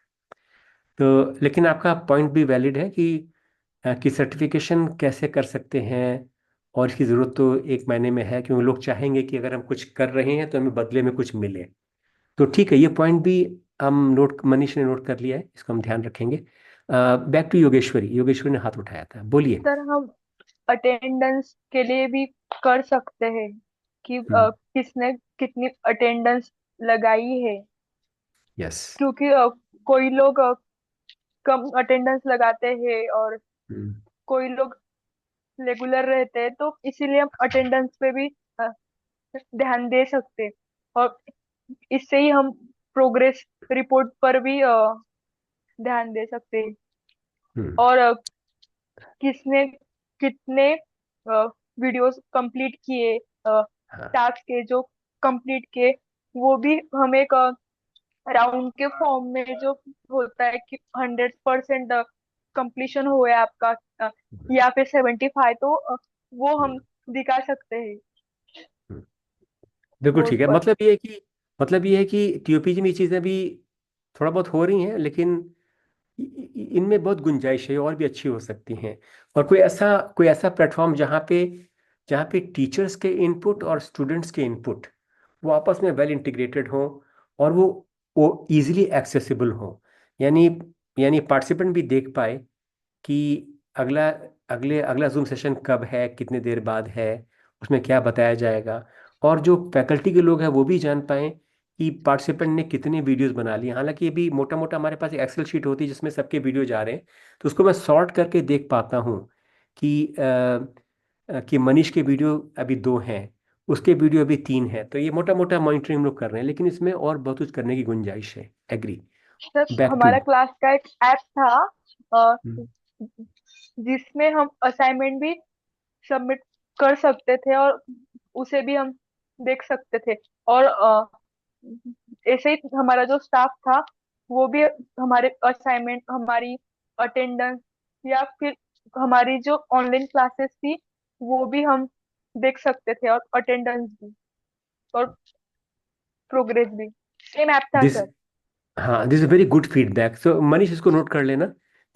तो लेकिन आपका पॉइंट भी वैलिड है कि सर्टिफिकेशन कैसे कर सकते हैं, और इसकी ज़रूरत तो एक महीने में है, क्योंकि लोग चाहेंगे कि अगर हम कुछ कर रहे हैं तो हमें बदले में कुछ मिले। तो ठीक है, ये पॉइंट भी हम नोट मनीष ने नोट कर लिया है, इसको हम ध्यान रखेंगे। Back to Yogeshwari. योगेश्वरी ने हाथ उठाया था, बोलिए। सर हम अटेंडेंस के लिए भी कर सकते हैं कि हम्म। किसने कितनी अटेंडेंस लगाई है, यस। क्योंकि कोई लोग कम अटेंडेंस लगाते हैं और हम्म। कोई लोग रेगुलर रहते हैं, तो इसीलिए हम अटेंडेंस पे भी ध्यान दे सकते हैं। और इससे ही हम प्रोग्रेस रिपोर्ट पर भी ध्यान दे सकते हैं। हम्म। और किसने कितने वीडियोस कंप्लीट किए, हाँ। टास्क के जो कंप्लीट किए, वो भी हम एक राउंड के फॉर्म में जो होता है कि 100% कंप्लीशन हुआ है आपका, या फिर 75, तो वो हम हम्म। दिखा सकते हैं हम्म। बिल्कुल बोर्ड ठीक है। पर। मतलब ये है कि टीओपीजी में ये चीज़ें भी थोड़ा बहुत हो रही हैं, लेकिन इनमें बहुत गुंजाइश है, और भी अच्छी हो सकती हैं। और कोई ऐसा प्लेटफॉर्म जहाँ पे टीचर्स के इनपुट और स्टूडेंट्स के इनपुट वो आपस में वेल इंटीग्रेटेड हों, और वो इजीली एक्सेसिबल हों। यानी यानी पार्टिसिपेंट भी देख पाए कि अगला अगला जूम सेशन कब है, कितने देर बाद है, उसमें क्या बताया जाएगा। और जो फैकल्टी के लोग हैं वो भी जान पाएं कि पार्टिसिपेंट ने कितने वीडियोस बना लिए। हालांकि ये भी मोटा मोटा हमारे पास एक एक्सेल शीट होती है जिसमें सबके वीडियो जा रहे हैं, तो उसको मैं सॉर्ट करके देख पाता हूँ कि मनीष के वीडियो अभी 2 हैं, उसके वीडियो अभी 3 हैं। तो ये मोटा मोटा मॉनिटरिंग हम लोग कर रहे हैं, लेकिन इसमें और बहुत कुछ करने की गुंजाइश है। एग्री। सर बैक टू हमारा क्लास का एक ऐप था, अ, जिसमें हम असाइनमेंट भी सबमिट कर सकते थे और उसे भी हम देख सकते थे। और ऐसे ही हमारा जो स्टाफ था वो भी हमारे असाइनमेंट, हमारी अटेंडेंस, या फिर हमारी जो ऑनलाइन क्लासेस थी वो भी हम देख सकते थे, और अटेंडेंस भी और प्रोग्रेस भी। सेम ऐप था दिस सर। हाँ, this is very good feedback. So Manish, इसको नोट कर लेना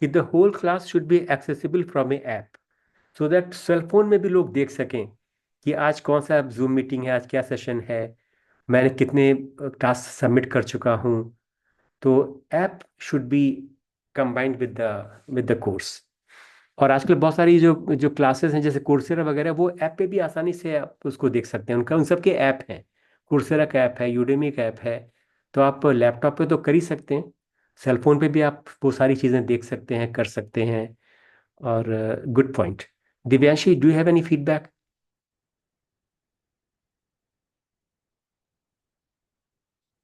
कि the whole class should be accessible from a app, so that cell phone में भी लोग देख सकें कि आज कौन सा जूम मीटिंग है, आज क्या सेशन है, मैंने कितने टास्क सबमिट कर चुका हूँ। तो app should be combined with the course. और आजकल बहुत सारी जो जो क्लासेस हैं जैसे कोर्सेरा वगैरह, वो ऐप पे भी आसानी से आप उसको देख सकते हैं। उन सबके ऐप हैं। कोर्सेरा का ऐप है, यूडेमी का ऐप है। तो आप लैपटॉप पे तो कर ही सकते हैं, सेलफोन पे भी आप वो सारी चीज़ें देख सकते हैं, कर सकते हैं। और good point. Divyanshi, do you have any feedback?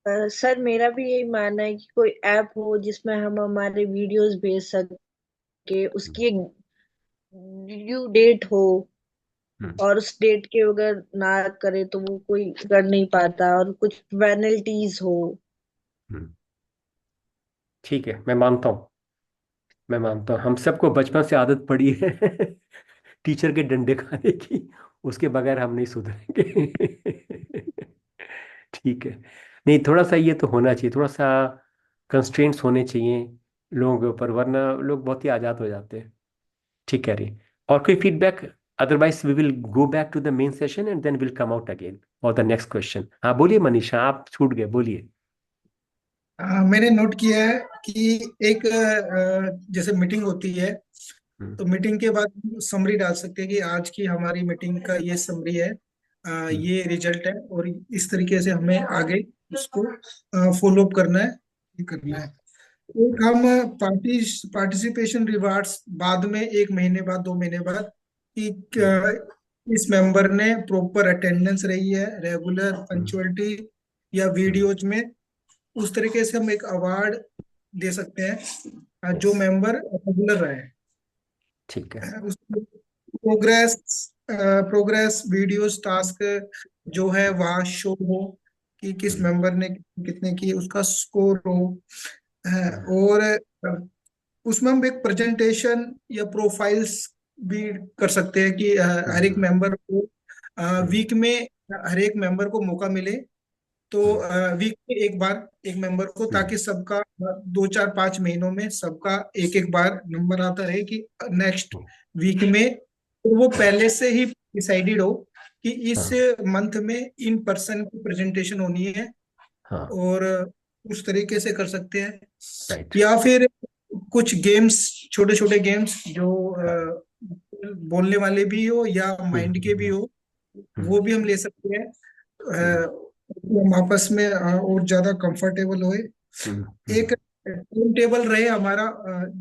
Sir मेरा भी यही मानना है कि कोई ऐप हो जिसमें हम हमारे वीडियोस भेज सके, उसकी एक ड्यू डेट हो, हम्म और उस डेट के अगर ना करे तो वो कोई कर नहीं पाता, और कुछ पेनल्टीज हो। हम्म, ठीक है, मैं मानता हूँ हम सबको बचपन से आदत पड़ी है टीचर के डंडे खाने की, उसके बगैर हम नहीं सुधरेंगे ठीक है। नहीं, थोड़ा सा ये तो होना चाहिए, थोड़ा सा कंस्ट्रेंट्स होने चाहिए लोगों के ऊपर, वरना लोग बहुत ही आज़ाद हो जाते हैं। ठीक कह रही। और कोई feedback? Otherwise we will go back to the main session and then will come out again for the next question. हाँ बोलिए मनीषा, आप छूट गए, बोलिए। मैंने नोट किया है कि एक जैसे मीटिंग होती है, हम्म तो मीटिंग के बाद समरी डाल सकते हैं कि आज की हमारी मीटिंग का ये समरी है, हम्म ये रिजल्ट है, और इस तरीके से हमें आगे उसको फॉलो अप करना है, ये करना है। एक हम पार्टिसिपेशन रिवार्ड्स बाद में, 1 महीने बाद, 2 महीने बाद, कि हम्म इस मेंबर ने प्रॉपर अटेंडेंस रही है, रेगुलर हम्म पंचुअलिटी, या हम्म, वीडियोज में, उस तरीके से हम एक अवार्ड दे सकते हैं जो यस, मेंबर रेगुलर रहे। ठीक है। उसमें प्रोग्रेस प्रोग्रेस वीडियोस टास्क जो है वहाँ शो हो, कि किस हम्म मेंबर ने कितने किए, उसका स्कोर हो। हम्म और उसमें हम एक प्रेजेंटेशन या प्रोफाइल्स भी कर सकते हैं कि हर एक हम्म मेंबर को हम्म वीक में, हर एक मेंबर को मौका मिले, तो हम्म वीक में एक बार एक मेंबर को, हम्म, ताकि सबका 2 4 5 महीनों में सबका एक एक बार नंबर आता रहे कि नेक्स्ट हम्म, वीक में, तो वो पहले से ही डिसाइडेड हो कि इस हाँ मंथ में इन पर्सन की प्रेजेंटेशन होनी है। हाँ, और उस तरीके से कर सकते हैं। राइट, या फिर कुछ गेम्स, छोटे छोटे गेम्स जो हाँ, बोलने वाले भी हो या हम्म माइंड के भी हम्म हो, हम्म वो भी हम ले सकते हैं। हम्म हम आपस में और ज्यादा कंफर्टेबल होए। हम्म एक हम्म टाइम टेबल रहे हमारा,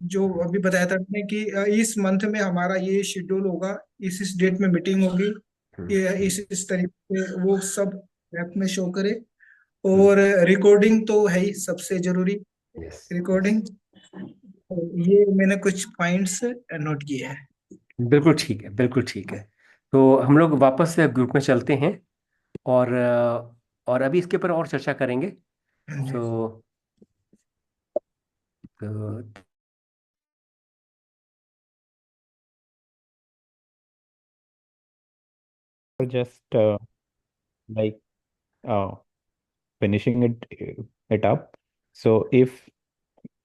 जो हम्म अभी बताया था मैंने कि इस मंथ में हमारा ये शेड्यूल होगा, इस डेट में मीटिंग होगी, ये इस तरीके से वो सब ऐप में शो करे। और रिकॉर्डिंग तो है ही सबसे जरूरी, यस यस, रिकॉर्डिंग। ये मैंने कुछ पॉइंट्स नोट किए हैं। बिल्कुल ठीक है, बिल्कुल ठीक है। तो हम लोग वापस से ग्रुप में चलते हैं, और अभी इसके ऊपर और चर्चा करेंगे। हाँ जी। तो, तो Just like uh, finishing it up. So if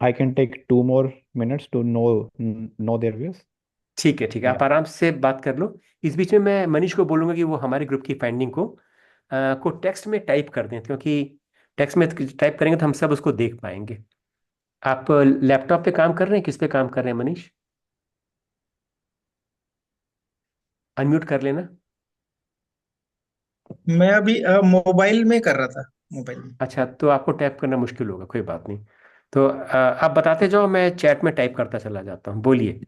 I can take 2 more minutes to know their views. ठीक है, ठीक है, Yeah. आप आराम से बात कर लो। इस बीच में मैं मनीष को बोलूंगा कि वो हमारे ग्रुप की फाइंडिंग को टेक्स्ट में टाइप कर दें, क्योंकि टेक्स्ट में टाइप करेंगे तो हम सब उसको देख पाएंगे। आप लैपटॉप पे काम कर रहे हैं, किस पे काम कर रहे हैं मनीष? अनम्यूट कर लेना। मैं अभी मोबाइल में कर रहा था, मोबाइल में। अच्छा, तो आपको टाइप करना मुश्किल होगा, कोई बात नहीं। तो आप बताते जाओ, मैं चैट में टाइप करता चला जाता हूँ, बोलिए।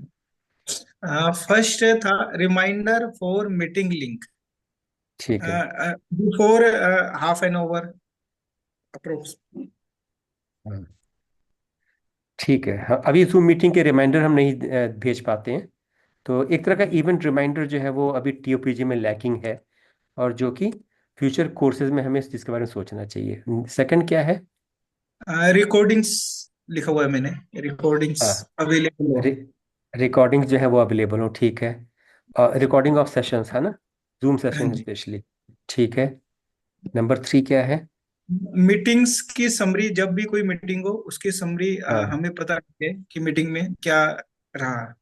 फर्स्ट था रिमाइंडर फॉर मीटिंग लिंक ठीक है। Before half an hour approx. हाँ, ठीक है। अभी जूम मीटिंग के रिमाइंडर हम नहीं भेज पाते हैं, तो एक तरह का इवेंट रिमाइंडर जो है वो अभी टीओपीजी में लैकिंग है, और जो कि फ्यूचर कोर्सेज में हमें इस चीज़ के बारे में सोचना चाहिए। सेकंड क्या है? रिकॉर्डिंग्स लिखा हुआ है मैंने, रिकॉर्डिंग्स हाँ, अवेलेबल हो। रिकॉर्डिंग जो है वो अवेलेबल हो, ठीक है। रिकॉर्डिंग ऑफ सेशंस है ना, जूम हाँ सेशन जी। स्पेशली। ठीक है। नंबर 3 क्या है? मीटिंग्स की समरी, जब भी कोई मीटिंग हो उसकी समरी हाँ, हमें पता है कि मीटिंग में क्या रहा।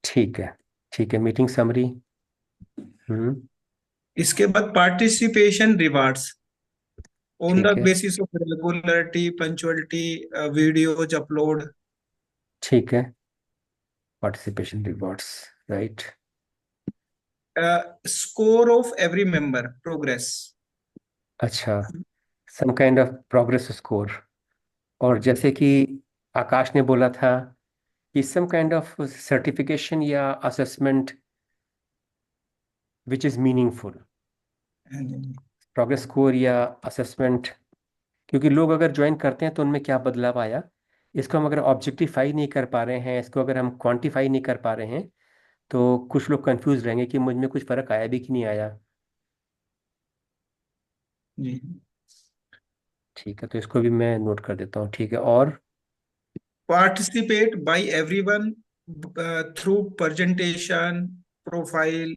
ठीक है, ठीक है, मीटिंग समरी। हम्म, इसके बाद पार्टिसिपेशन रिवार्ड्स ऑन द ठीक है, basis of regularity, punctuality, videos upload. ठीक है, participation rewards, right. Score of every member, progress. अच्छा, some kind of progress score. और जैसे कि आकाश ने बोला था कि सम काइंड ऑफ सर्टिफिकेशन या assessment which is meaningful. Progress score या असेसमेंट, क्योंकि लोग अगर ज्वाइन करते हैं तो उनमें क्या बदलाव आया, इसको हम अगर ऑब्जेक्टिफाई नहीं कर पा रहे हैं, इसको अगर हम क्वांटिफाई नहीं कर पा रहे हैं, तो कुछ लोग कंफ्यूज रहेंगे कि मुझ में कुछ फर्क आया भी कि नहीं आया। जी। ठीक है, तो इसको भी मैं नोट कर देता हूँ। ठीक है, और participate by everyone through presentation, profile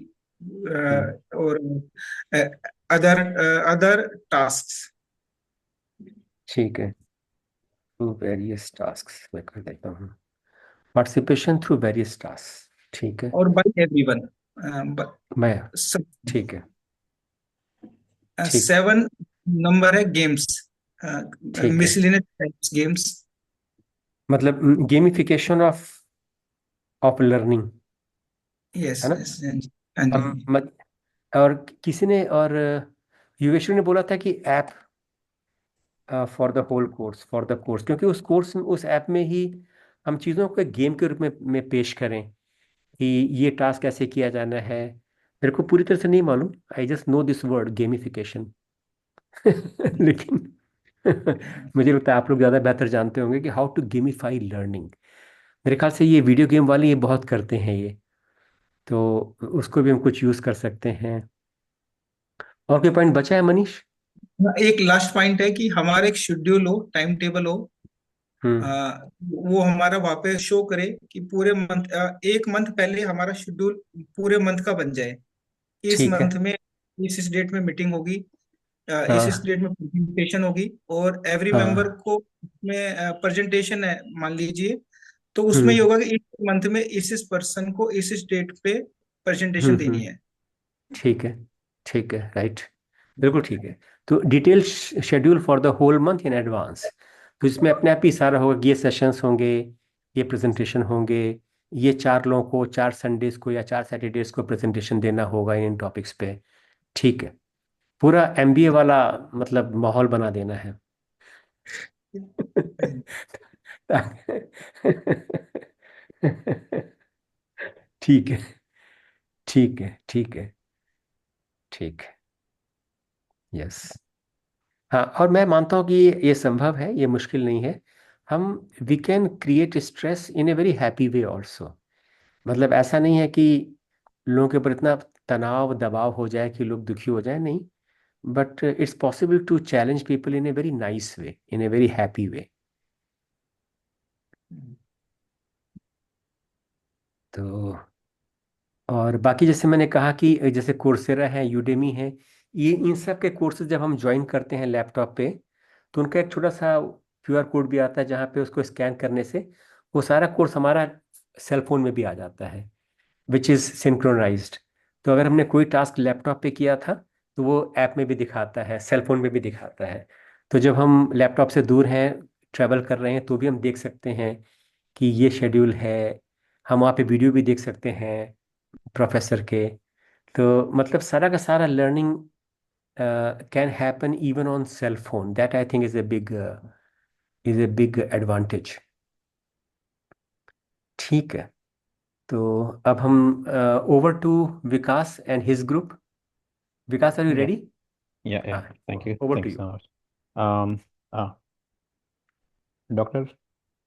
और अदर अदर टास्क्स। ठीक है, थ्रू वेरियस टास्क मैं कर देता हूँ। पार्टिसिपेशन थ्रू वेरियस टास्क, ठीक है। और बाय एवरीवन मैं ठीक है, ठीक 7 नंबर है गेम्स, ठीक है। Miscellaneous games. मतलब गेमिफिकेशन ऑफ लर्निंग, यस है ना। यस। हाँ जी। और किसी ने, और युगेश्वर ने बोला था कि app for the whole course, for the course, क्योंकि उस कोर्स में, उस ऐप में ही हम चीज़ों को एक गेम के रूप में पेश करें कि ये टास्क कैसे किया जाना है। मेरे को पूरी तरह से नहीं मालूम, I just know this word gamification. लेकिन मुझे लगता है आप लोग ज़्यादा बेहतर जानते होंगे कि हाउ टू गेमिफाई लर्निंग। मेरे ख्याल से ये वीडियो गेम वाले ये बहुत करते हैं ये, तो उसको भी हम कुछ यूज़ कर सकते हैं। और कोई पॉइंट बचा है मनीष? एक लास्ट पॉइंट है कि हमारा एक शेड्यूल हो, टाइम टेबल हो, हम्म। वो हमारा वहाँ पे शो करे कि पूरे मंथ, एक मंथ पहले हमारा शेड्यूल पूरे मंथ का बन जाए। इस ठीक है। मंथ में इस डेट में मीटिंग होगी, इस हाँ डेट में प्रेजेंटेशन होगी, और एवरी मेंबर हाँ। को उसमें प्रेजेंटेशन है मान लीजिए, तो उसमें ये हम्म होगा कि इस मंथ में इस पर्सन को इस डेट पे प्रेजेंटेशन देनी हम्म। है। ठीक है, ठीक है, राइट, बिल्कुल ठीक है। तो detail schedule for the whole month in advance, तो इसमें अपने आप ही सारा होगा कि ये सेशंस होंगे, ये प्रेजेंटेशन होंगे, ये 4 लोगों को 4 संडेज को या 4 सैटरडेज को प्रेजेंटेशन देना होगा इन टॉपिक्स पे। ठीक है, पूरा एमबीए वाला मतलब माहौल बना देना है। ठीक है, ठीक है, ठीक है, ठीक है, यस। हाँ, और मैं मानता हूँ कि ये संभव है, ये मुश्किल नहीं है। हम we can create stress in a very happy way also. मतलब ऐसा नहीं है कि लोगों के ऊपर इतना तनाव दबाव हो जाए कि लोग दुखी हो जाए, नहीं। But it's possible to challenge people in a very nice way, in a very happy way. तो और बाकी जैसे मैंने कहा कि जैसे कोर्सेरा है, यूडेमी है, ये इन सब के कोर्सेज जब हम ज्वाइन करते हैं लैपटॉप पे, तो उनका एक छोटा सा क्यूआर कोड भी आता है जहाँ पे उसको स्कैन करने से वो सारा कोर्स हमारा सेल फोन में भी आ जाता है, विच इज़ सिंक्रोनाइज्ड। तो अगर हमने कोई टास्क लैपटॉप पे किया था तो वो ऐप में भी दिखाता है, सेल फोन में भी दिखाता है। तो जब हम लैपटॉप से दूर हैं, ट्रैवल कर रहे हैं, तो भी हम देख सकते हैं कि ये शेड्यूल है। हम वहाँ पे वीडियो भी देख सकते हैं प्रोफेसर के। तो मतलब सारा का सारा learning can happen even on cell phone, that I think is a big advantage. ठीक है, तो अब हम over to Vikas and his group. Vikas, are you Yeah, ready? yeah. हाँ, Thank you. Over to Thanks you. so much. Um, doctor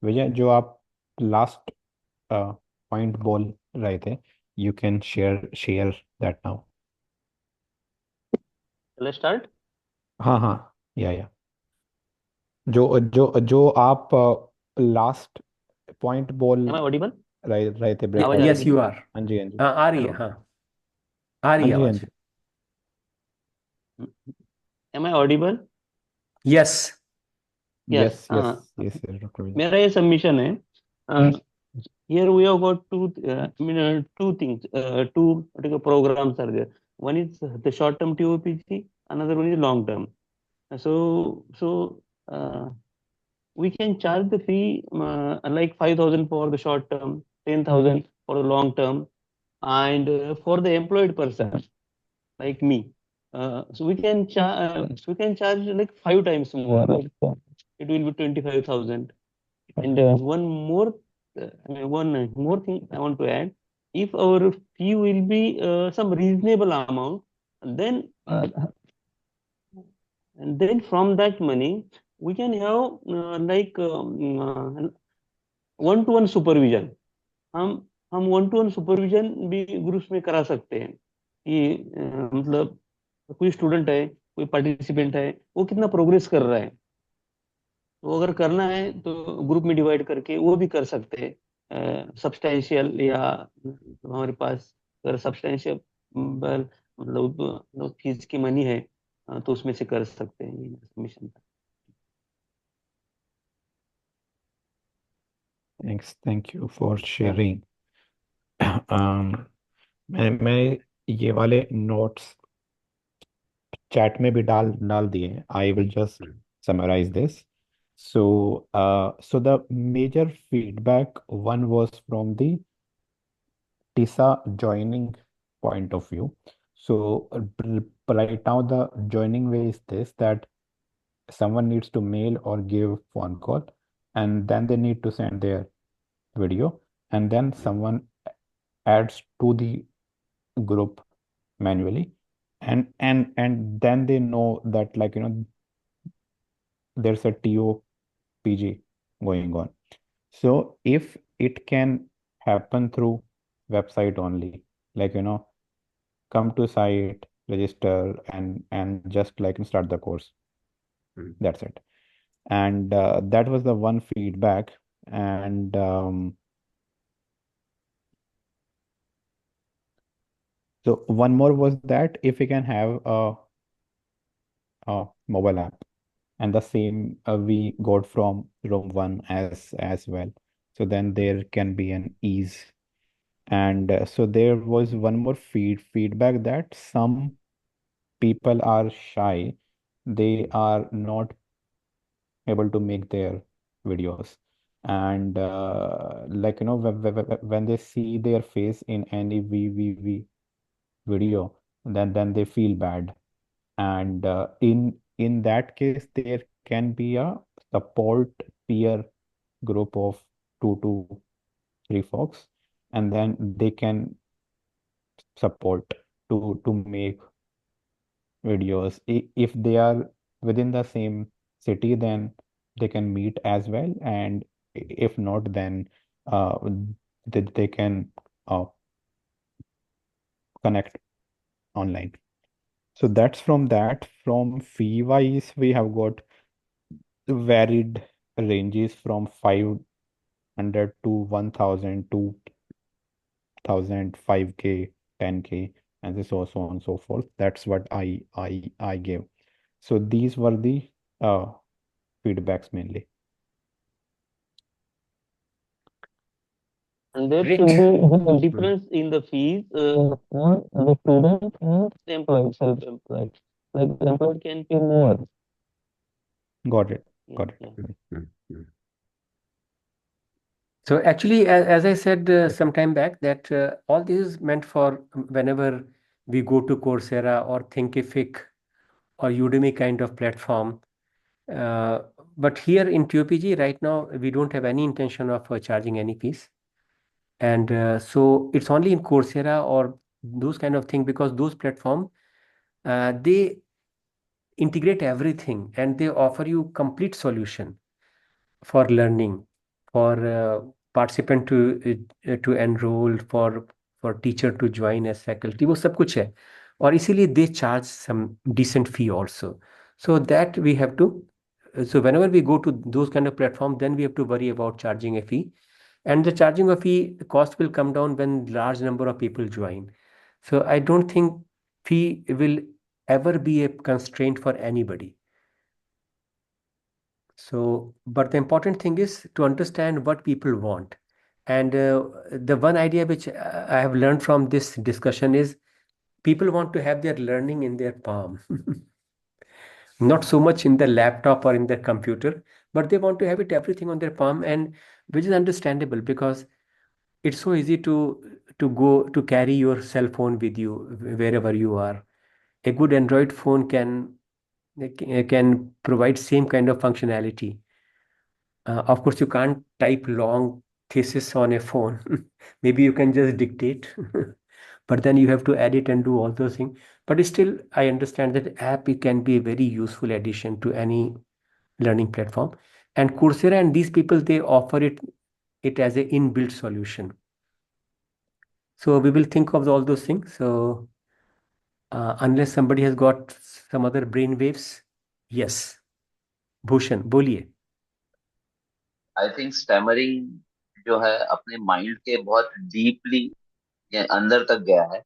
Vijay, जो आप last point बोल रहे थे, you can share that now. Let's start. हाँ हाँ, या जो जो जो आप लास्ट पॉइंट बोल Am I audible? रहे थे आवाज आ रही ब्रेकफास्ट। यस मेरी? You are. हाँ जी, हाँ जी। हाँ आ रही है, Hello. हाँ आ रही हाँ है जी, हाँ आवाज। जी। Am I audible? Yes. Yes. Yes yes yes doctor Vijay. मेरा ये सबमिशन है. Here we have got two things, two particular programs are there. One is the short-term TOPG, another one is long-term. So we can charge the fee like 5,000 for the short-term, 10,000 for the long-term, and for the employed person like me. So we can charge like 5 times more. Like, it will be 25,000. And one more thing I want to add, if our fee will be some reasonable amount, then and then from that money we can have like one-to-one supervision. हम हम 1-to-1 supervision भी groups में करा सकते हैं कि मतलब कोई स्टूडेंट है, कोई पार्टिसिपेंट है, वो कितना प्रोग्रेस कर रहा है। तो अगर करना है तो ग्रुप में डिवाइड करके वो भी कर सकते हैं सब्सटेंशियल, या हमारे पास अगर सब्सटेंशियल मतलब फीस की मनी है, तो उसमें से कर सकते हैं ये submission. Thank you for sharing. मैं ये वाले नोट्स चैट में भी डाल डाल दिए। I will just summarize this. So the major feedback one was from the TISA joining point of view. So right now the joining way is this, that someone needs to mail or give phone call, and then they need to send their video, and then someone adds to the group manually, and then they know that, like, there's a TOPG going on. So if it can happen through website only, like, come to site, register, and just like start the course. That's it. And that was the one feedback. And so one more was that if we can have a mobile app, and the same we got from Room 1 as well. So then there can be an ease. And so there was one more feedback that some people are shy. They are not able to make their videos. And like, when they see their face in any video, then they feel bad. And in that case, there can be a support peer group of 2 to 3 folks, and then they can support to make videos. If they are within the same city, then they can meet as well, and if not, then uh, they can uh, connect online. So that's from that. From fee wise, we have got varied ranges from 500 to 1000 to 1000, 5K, 10K, and so on and so forth. That's what I gave. So these were the feedbacks mainly. And there Great. should be a difference in the fees for the student and the employee, self-employed. Like the employed can pay more. Got it. Yeah, Got it. yeah. So actually, as I said some time back, that all this is meant for whenever we go to Coursera or Thinkific or Udemy kind of platform. But here in TOPG right now, we don't have any intention of charging any fees. And so it's only in Coursera or those kind of thing, because those platform, they integrate everything and they offer you complete solution for learning, for participant to enroll, for teacher to join as faculty, वो सब कुछ है। और इसीलिए they charge some decent fee also. So that we have to, so whenever we go to those kind of platform, then we have to worry about charging a fee. And the charging of fee, the cost will come down when large number of people join. So I don't think fee will ever be a constraint for anybody. So, but the important thing is to understand what people want. And the one idea which I have learned from this discussion is people want to have their learning in their palm, not so much in their laptop or in their computer, but they want to have it everything on their palm, and which is understandable because it's so easy to go to carry your cell phone with you wherever you are. A good Android phone can provide same kind of functionality. Of course, you can't type long thesis on a phone. Maybe you can just dictate, but then you have to edit and do all those things. But still, I understand that app, it can be a very useful addition to any learning platform. And Coursera and these people, they offer it as an inbuilt solution. So we will think of all those things. So unless somebody has got some other brain waves, yes, Bhushan बोलिए. I think stammering जो है अपने mind के बहुत deeply अंदर तक गया है,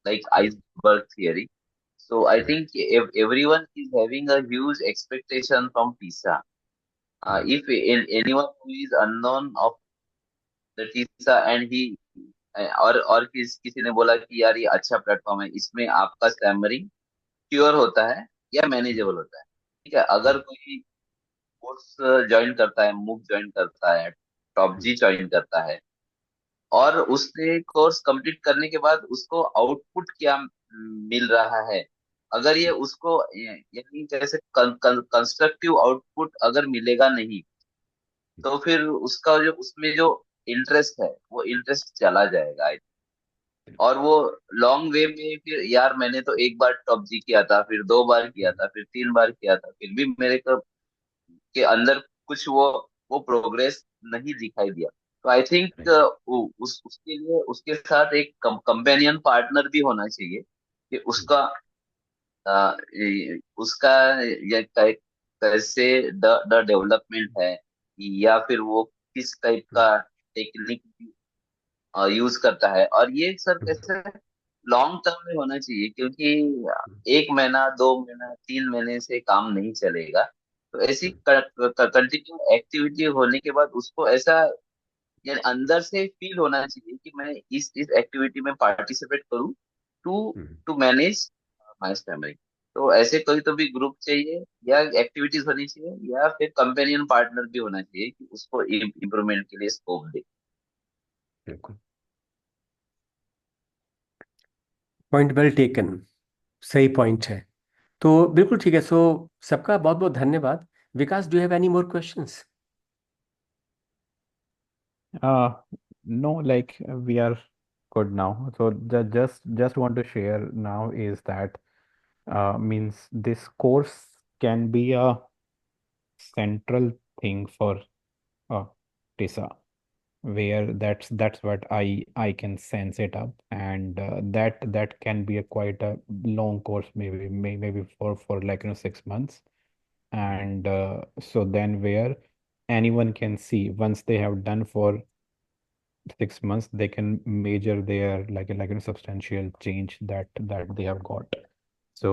like iceberg theory. So I think if everyone is having a huge expectation from PISA, if anyone who is unknown of the PISA and he और किसी ने बोला कि यार ये अच्छा प्लेटफॉर्म है, इसमें आपका स्टैमरिंग क्योर होता है या मैनेजेबल होता है, ठीक है. अगर कोई कोर्स ज्वाइन करता है, मूक ज्वाइन करता है, टॉप जी ज्वाइन करता है, और उसने कोर्स कंप्लीट करने के बाद उसको आउटपुट क्या मिल रहा है, अगर ये उसको यानी जैसे कंस्ट्रक्टिव आउटपुट अगर मिलेगा नहीं, तो फिर उसका जो उसमें जो इंटरेस्ट है वो इंटरेस्ट चला जाएगा. और वो लॉन्ग वे में फिर यार मैंने तो एक बार टॉप जी किया था, फिर 2 बार किया था, फिर 3 बार किया था, फिर भी मेरे को के अंदर कुछ वो प्रोग्रेस नहीं दिखाई दिया. तो आई थिंक उसके लिए उसके साथ एक कंपेनियन पार्टनर भी होना चाहिए कि उसका उसका ये कैसे द डेवलपमेंट है, या फिर वो किस टाइप का टेक्निक यूज करता है. और ये सर कैसे लॉन्ग टर्म में होना चाहिए, क्योंकि 1 महीना 2 महीना 3 महीने से काम नहीं चलेगा. तो ऐसी कंटिन्यू एक्टिविटी होने के बाद उसको ऐसा यानी अंदर से फील होना चाहिए कि मैं इस एक्टिविटी में पार्टिसिपेट करूं to to manage my family. तो ऐसे कोई तो भी ग्रुप चाहिए, या एक्टिविटीज होनी चाहिए, या फिर कंपेनियन पार्टनर भी होना चाहिए कि उसको इम्प्रूवमेंट के लिए स्कोप दे. बिल्कुल, पॉइंट वेल टेकन, सही पॉइंट है. तो बिल्कुल ठीक है. सो सबका बहुत बहुत धन्यवाद. Vikas, do have any more questions? Uh, no, like we are good now. So just want to share now is that means this course can be a central thing for TISA, where that's what I can sense it up, and that can be a quite a long course, maybe for like 6 months, and so then where anyone can see once they have done for 6 months, they can measure their like a substantial change that they have got. So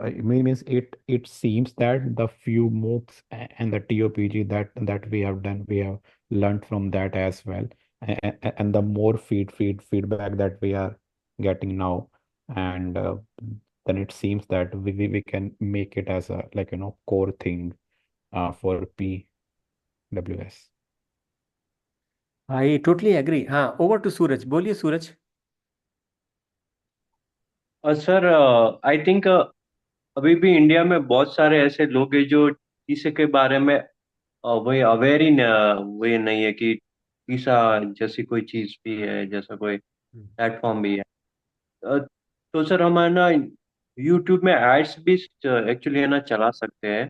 it means it seems that the few MOOCs and the TOPG that we have done, we have learned from that as well. And the more feedback that we are getting now, and then it seems that we can make it as a core thing for PWS. I totally agree. हाँ, over to Suraj. बोलिए Suraj. Sir I think अभी भी India में बहुत सारे ऐसे लोग हैं जो टीसा के बारे में वही अवेयर ही वही नहीं है कि टीसा जैसी कोई चीज भी है, जैसा कोई प्लेटफॉर्म भी है. तो सर हम है ना यूट्यूब में एड्स भी एक्चुअली है ना चला सकते हैं.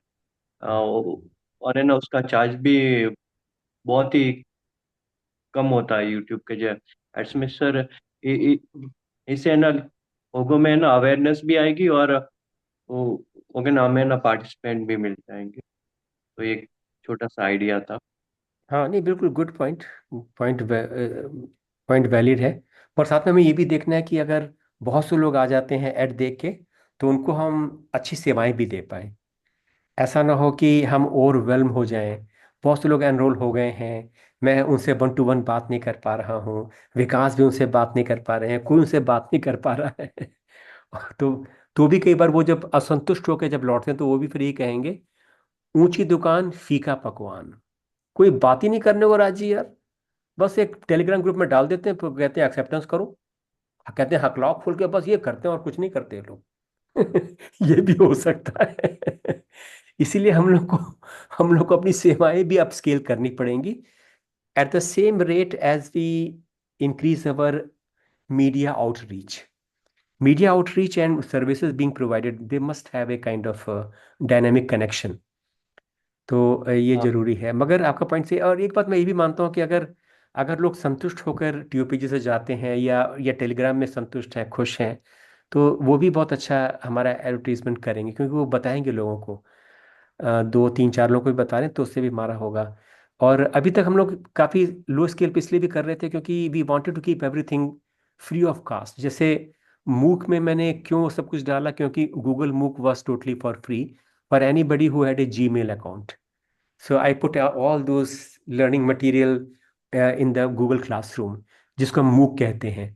और है ना उसका चार्ज भी बहुत ही कम होता है यूट्यूब के जो एड्स में सर. इससे है ना लोगों में है ना अवेयरनेस भी आएगी, और वो ओके ना हमें ना पार्टिसिपेंट भी मिल जाएंगे. तो ये एक छोटा सा आइडिया था. हाँ, नहीं बिल्कुल good point. Point point valid है. और साथ में हमें ये भी देखना है कि अगर बहुत से लोग आ जाते हैं ऐड देख के, तो उनको हम अच्छी सेवाएं भी दे पाए. ऐसा ना हो कि हम ओवरवेल्म हो जाएं. बहुत से लोग एनरोल हो गए हैं, मैं उनसे 1-to-1 बात नहीं कर पा रहा हूँ, विकास भी उनसे बात नहीं कर पा रहे हैं, कोई उनसे बात नहीं कर पा रहा है. तो भी कई बार वो जब असंतुष्ट होकर जब लौटते हैं, तो वो भी फिर ये कहेंगे, ऊंची दुकान फीका पकवान, कोई बात ही नहीं करने को राजी यार. बस एक टेलीग्राम ग्रुप में डाल देते हैं, फिर कहते हैं एक्सेप्टेंस करो, कहते हैं हकलाओ खोल के, बस ये करते हैं और कुछ नहीं करते लोग. ये भी हो सकता है. इसीलिए हम लोग को अपनी सेवाएं भी अपस्केल करनी पड़ेंगी at the same rate as we increase our media outreach. Media outreach and services being provided, they must have a kind of dynamic connection. तो ये हाँ जरूरी है. मगर आपका पॉइंट से, और एक बात मैं ये भी मानता हूँ कि अगर अगर लोग संतुष्ट होकर टीओपीजी से जाते हैं या टेलीग्राम में संतुष्ट हैं, खुश हैं, तो वो भी बहुत अच्छा हमारा एडवर्टीजमेंट करेंगे, क्योंकि वो बताएंगे लोगों को। दो तीन चार लोगों को भी बता रहे हैं तो उससे भी हमारा होगा। और अभी तक हम लोग काफ़ी लो स्केल पे इसलिए भी कर रहे थे क्योंकि we wanted to keep everything free of cost. जैसे मूक में मैंने क्यों सब कुछ डाला, क्योंकि गूगल मूक was totally for free for anybody who had a Gmail account. So I put all those learning material in the Google classroom, जिसको हम मूक कहते हैं।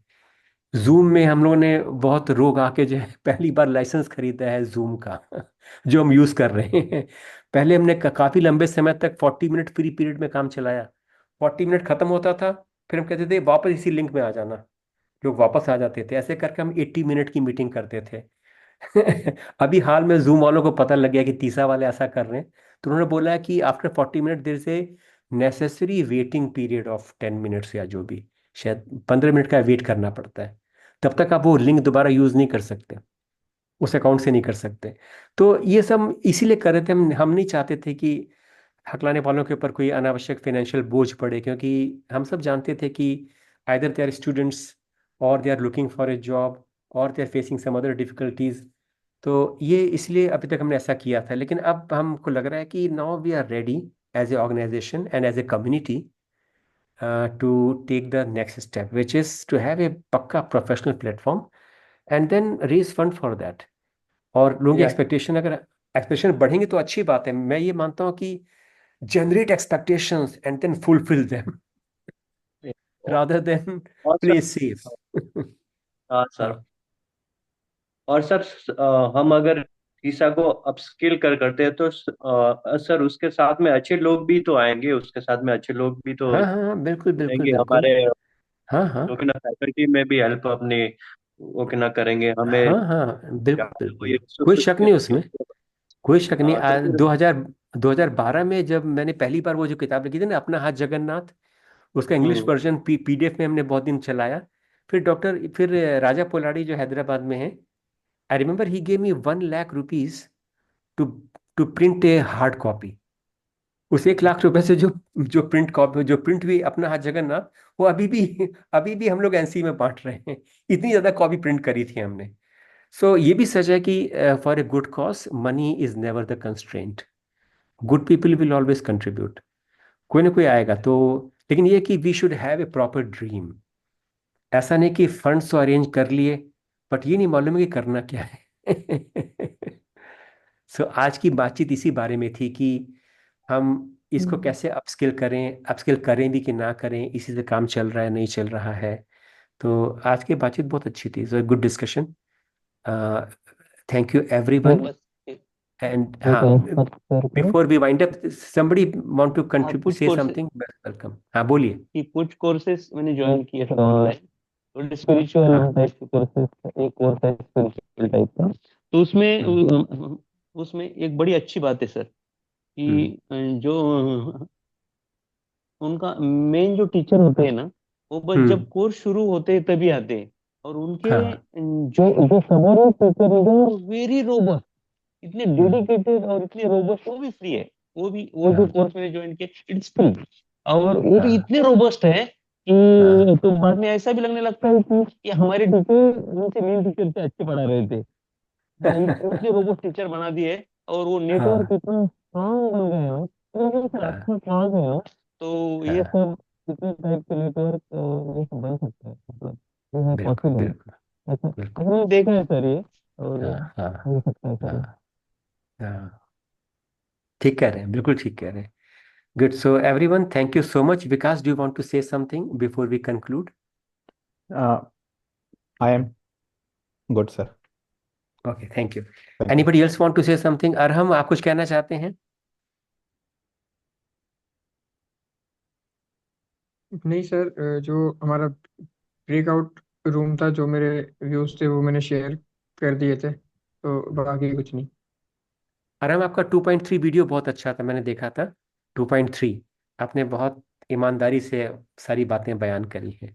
जूम में हम लोगों ने बहुत रोग आके जो है पहली बार लाइसेंस खरीदा है जूम का जो हम यूज कर रहे हैं। पहले हमने काफी लंबे समय तक 40 मिनट फ्री पीरियड में काम चलाया। 40 मिनट खत्म होता था, फिर हम कहते थे वापस इसी लिंक में आ जाना। लोग वापस आ जाते थे, ऐसे करके हम 80 मिनट की मीटिंग करते थे। अभी हाल में जूम वालों को पता लग गया कि तीसरा वाले ऐसा कर रहे हैं, तो उन्होंने बोला है कि आफ्टर 40 मिनट देर से necessary waiting period of 10 minutes या जो भी, शायद 15 मिनट का वेट करना पड़ता है। तब तक आप वो लिंक दोबारा यूज नहीं कर सकते, उस अकाउंट से नहीं कर सकते। तो ये सब इसीलिए कर रहे थे, हम नहीं चाहते थे कि हकलाने वालों के ऊपर कोई अनावश्यक फाइनेंशियल बोझ पड़े, क्योंकि हम सब जानते थे कि आइदर दे आर स्टूडेंट्स और they are looking for a job और they are facing some other difficulties. तो ये इसलिए अभी तक हमने ऐसा किया था। लेकिन अब हमको लग रहा है कि now we are ready as a organisation and as a community to take the next step, which is to have a पक्का professional platform and then raise fund for that. और लोगों की या एक्सपेक्टेशन, अगर एक्सपेक्टेशन बढ़ेंगे तो अच्छी बात है। मैं ये मानता हूँ कि generate expectations and then fulfil them rather than और सर play safe. हाँ सर। हाँ और सर हम अगर ईसा को अपस्किल करते हैं तो सर उसके साथ में अच्छे लोग भी तो आएंगे, उसके साथ में अच्छे लोग भी तो हाँ हाँ हाँ, बिल्कुल बिल्कुल जुड़ेंगे बिल्कुल। हमारे। हाँ हाँ तो कि ना फैकल्टी में भी हेल्प अपनी वो कि ना करेंगे हमें। हाँ हाँ, क्या बिल्कुल वो बिल्कुल, ये कोई शक नहीं उसमें, कोई शक नहीं। तो फिर 2012 में जब मैंने पहली बार वो जो किताब लिखी थी ना, अपना हाथ जगन्नाथ, उसका इंग्लिश हम्म वर्जन पीडीएफ में हमने बहुत दिन चलाया। फिर राजा पोलाड़ी जो हैदराबाद में है, I remember he gave me 1 lakh rupees to to print a hard copy. उस 1 लाख रुपए से जो प्रिंट कॉपी, जो प्रिंट हुई अपना हाथ जगन्नाथ, वो अभी भी हम लोग एनसी में बांट रहे हैं। इतनी ज्यादा कॉपी प्रिंट करी थी हमने। सो ये भी सच है कि for a good cause money is never the constraint. Good people will always contribute, कोई ना कोई आएगा तो। लेकिन ये कि we should have a proper dream. ऐसा नहीं कि फंड्स तो अरेंज कर लिए बट ये नहीं मालूम है कि करना क्या है। सो आज की बातचीत इसी बारे में थी कि हम इसको हम्म, कैसे अपस्किल करें भी कि ना करें, इसी से काम चल रहा है नहीं चल रहा है। तो आज की बातचीत बहुत अच्छी थी, so good discussion. Thank you वो एवरीवन। बस एंड एक हाँ, और बात शेयर करूं? Before we wind up, somebody want to हाँ contribute, कुछ say कोर्स something, वेलकम। हाँ बोलिए। कि कुछ कोर्सेज मैंने ज्वाइन किए थे ऑनलाइन, थोड़े हाँ स्पिरिचुअल टाइप के कोर्सेज। एक कोर्स है स्पिरिचुअल टाइप का, तो उसमें हम्म उसमें एक बड़ी अच्छी बात है सर कि हम्म जो उनका मेन जो टीचर होते हैं ना, वो बस जब हम्म, कोर्स शुरू होते हैं तभी आते हैं। और उनके हाँ जो जो सबोर्डिनेट टीचर है वो वेरी रोबस्ट, इतने हम्म डेडिकेटेड और इतने रोबस्ट। वो भी फ्री है, वो जो हाँ कोर्स मैंने ज्वाइन किया इट्स फ्री, और वो भी हाँ इतने रोबस्ट है हाँ कि तो बाद में ऐसा भी लगने लगता है कि ये हमारे टीचर उनसे मेन टीचर से अच्छे पढ़ा रहे थे। इतने रोबोट टीचर बना दिए, और वो नेटवर्क हाँ इतना स्ट्रांग बन गए हो, तो सर हाँ अच्छा कहाँ गए हो। तो ये हाँ, सब इतने टाइप के नेटवर्क ये सब बन सकते हैं, मतलब ये है बिल्कुल पॉसिबल। बिल्कुल ऐसा बिल्कुल। हमने देखा है सर ये, और हाँ हाँ हो सकता है सर ये। हाँ हाँ, ठीक कह रहे हैं, बिल्कुल ठीक कह रहे हैं। Good, so everyone thank you so much. Vikas, do you want to say something before we conclude? I am good sir. Okay, thank you. Thank you. Anybody else want to say something? Arham, आप कुछ कहना चाहते हैं? नहीं sir, जो हमारा breakout room था, जो मेरे व्यूज थे वो मैंने शेयर कर दिए थे, तो बाकी कुछ नहीं। अरहम, आपका 2.3 वीडियो बहुत अच्छा था, मैंने देखा था। 2.3, आपने बहुत ईमानदारी से सारी बातें बयान करी हैं।